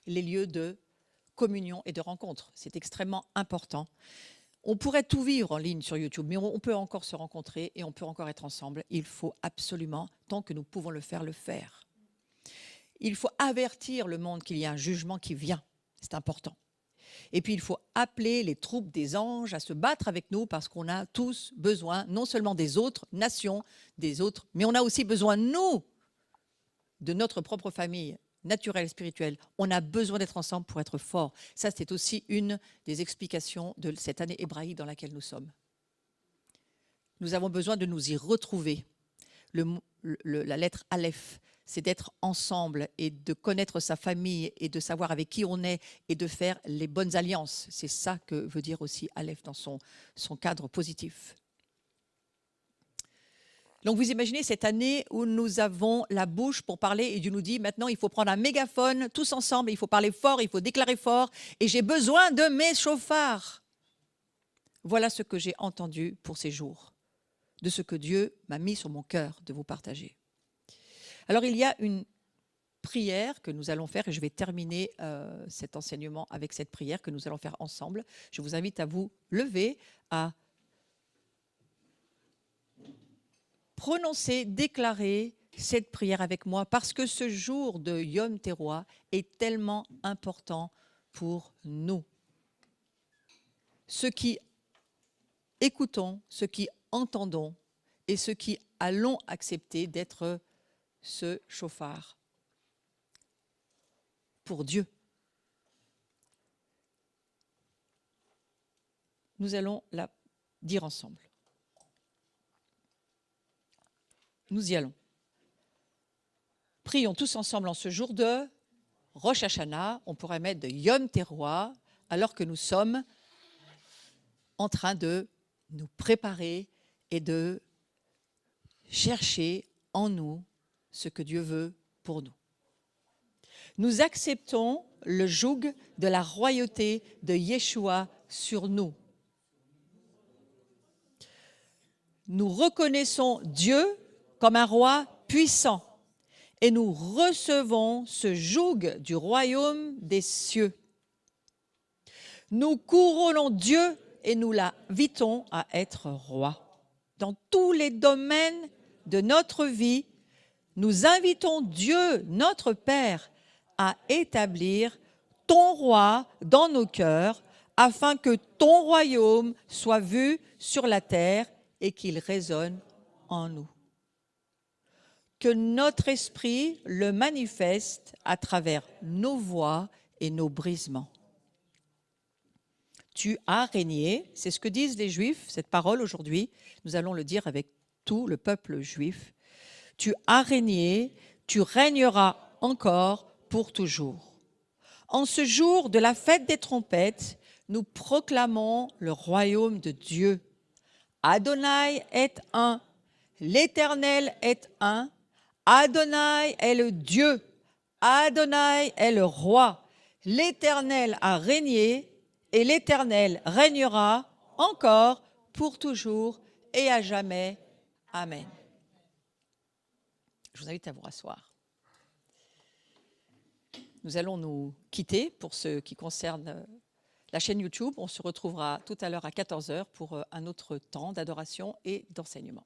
les lieux de communion et de rencontre. C'est extrêmement important. On pourrait tout vivre en ligne sur YouTube, mais on peut encore se rencontrer et on peut encore être ensemble. Il faut absolument, tant que nous pouvons le faire, le faire. Il faut avertir le monde qu'il y a un jugement qui vient. C'est important. Et puis, il faut appeler les troupes des anges à se battre avec nous parce qu'on a tous besoin, non seulement des autres nations, des autres, mais on a aussi besoin, nous, de notre propre famille naturelle, spirituelle. On a besoin d'être ensemble pour être forts. Ça, c'est aussi une des explications de cette année hébraïque dans laquelle nous sommes. Nous avons besoin de nous y retrouver. La lettre Aleph, c'est d'être ensemble et de connaître sa famille et de savoir avec qui on est et de faire les bonnes alliances. C'est ça que veut dire aussi Aleph dans son cadre positif. Donc vous imaginez cette année où nous avons la bouche pour parler et Dieu nous dit maintenant il faut prendre un mégaphone tous ensemble, il faut parler fort, il faut déclarer fort et j'ai besoin de mes chauffards. Voilà ce que j'ai entendu pour ces jours, de ce que Dieu m'a mis sur mon cœur de vous partager. Alors il y a une prière que nous allons faire et je vais terminer cet enseignement avec cette prière que nous allons faire ensemble. Je vous invite à vous lever, à prononcer, déclarer cette prière avec moi parce que ce jour de Yom Teruah est tellement important pour nous. Ceux qui écoutons, ceux qui entendons et ceux qui allons accepter d'être ce chauffard pour Dieu. Nous allons la dire ensemble. Nous y allons. Prions tous ensemble en ce jour de Rosh Hashanah, on pourrait mettre de Yom Teruah, alors que nous sommes en train de nous préparer et de chercher en nous ce que Dieu veut pour nous. Nous acceptons le joug de la royauté de Yeshua sur nous. Nous reconnaissons Dieu comme un roi puissant et nous recevons ce joug du royaume des cieux. Nous couronnons Dieu et nous l'invitons à être roi. Dans tous les domaines de notre vie, nous invitons Dieu, notre Père, à établir ton roi dans nos cœurs afin que ton royaume soit vu sur la terre et qu'il résonne en nous. Que notre esprit le manifeste à travers nos voix et nos brisements. Tu as régné, c'est ce que disent les Juifs, cette parole aujourd'hui, nous allons le dire avec tout le peuple juif. Tu as régné, tu régneras encore pour toujours. En ce jour de la fête des trompettes, nous proclamons le royaume de Dieu. Adonai est un, l'Éternel est un, Adonai est le Dieu, Adonai est le roi. L'Éternel a régné et l'Éternel régnera encore pour toujours et à jamais. Amen. Je vous invite à vous rasseoir. Nous allons nous quitter pour ce qui concerne la chaîne YouTube. On se retrouvera tout à l'heure à 14h pour un autre temps d'adoration et d'enseignement.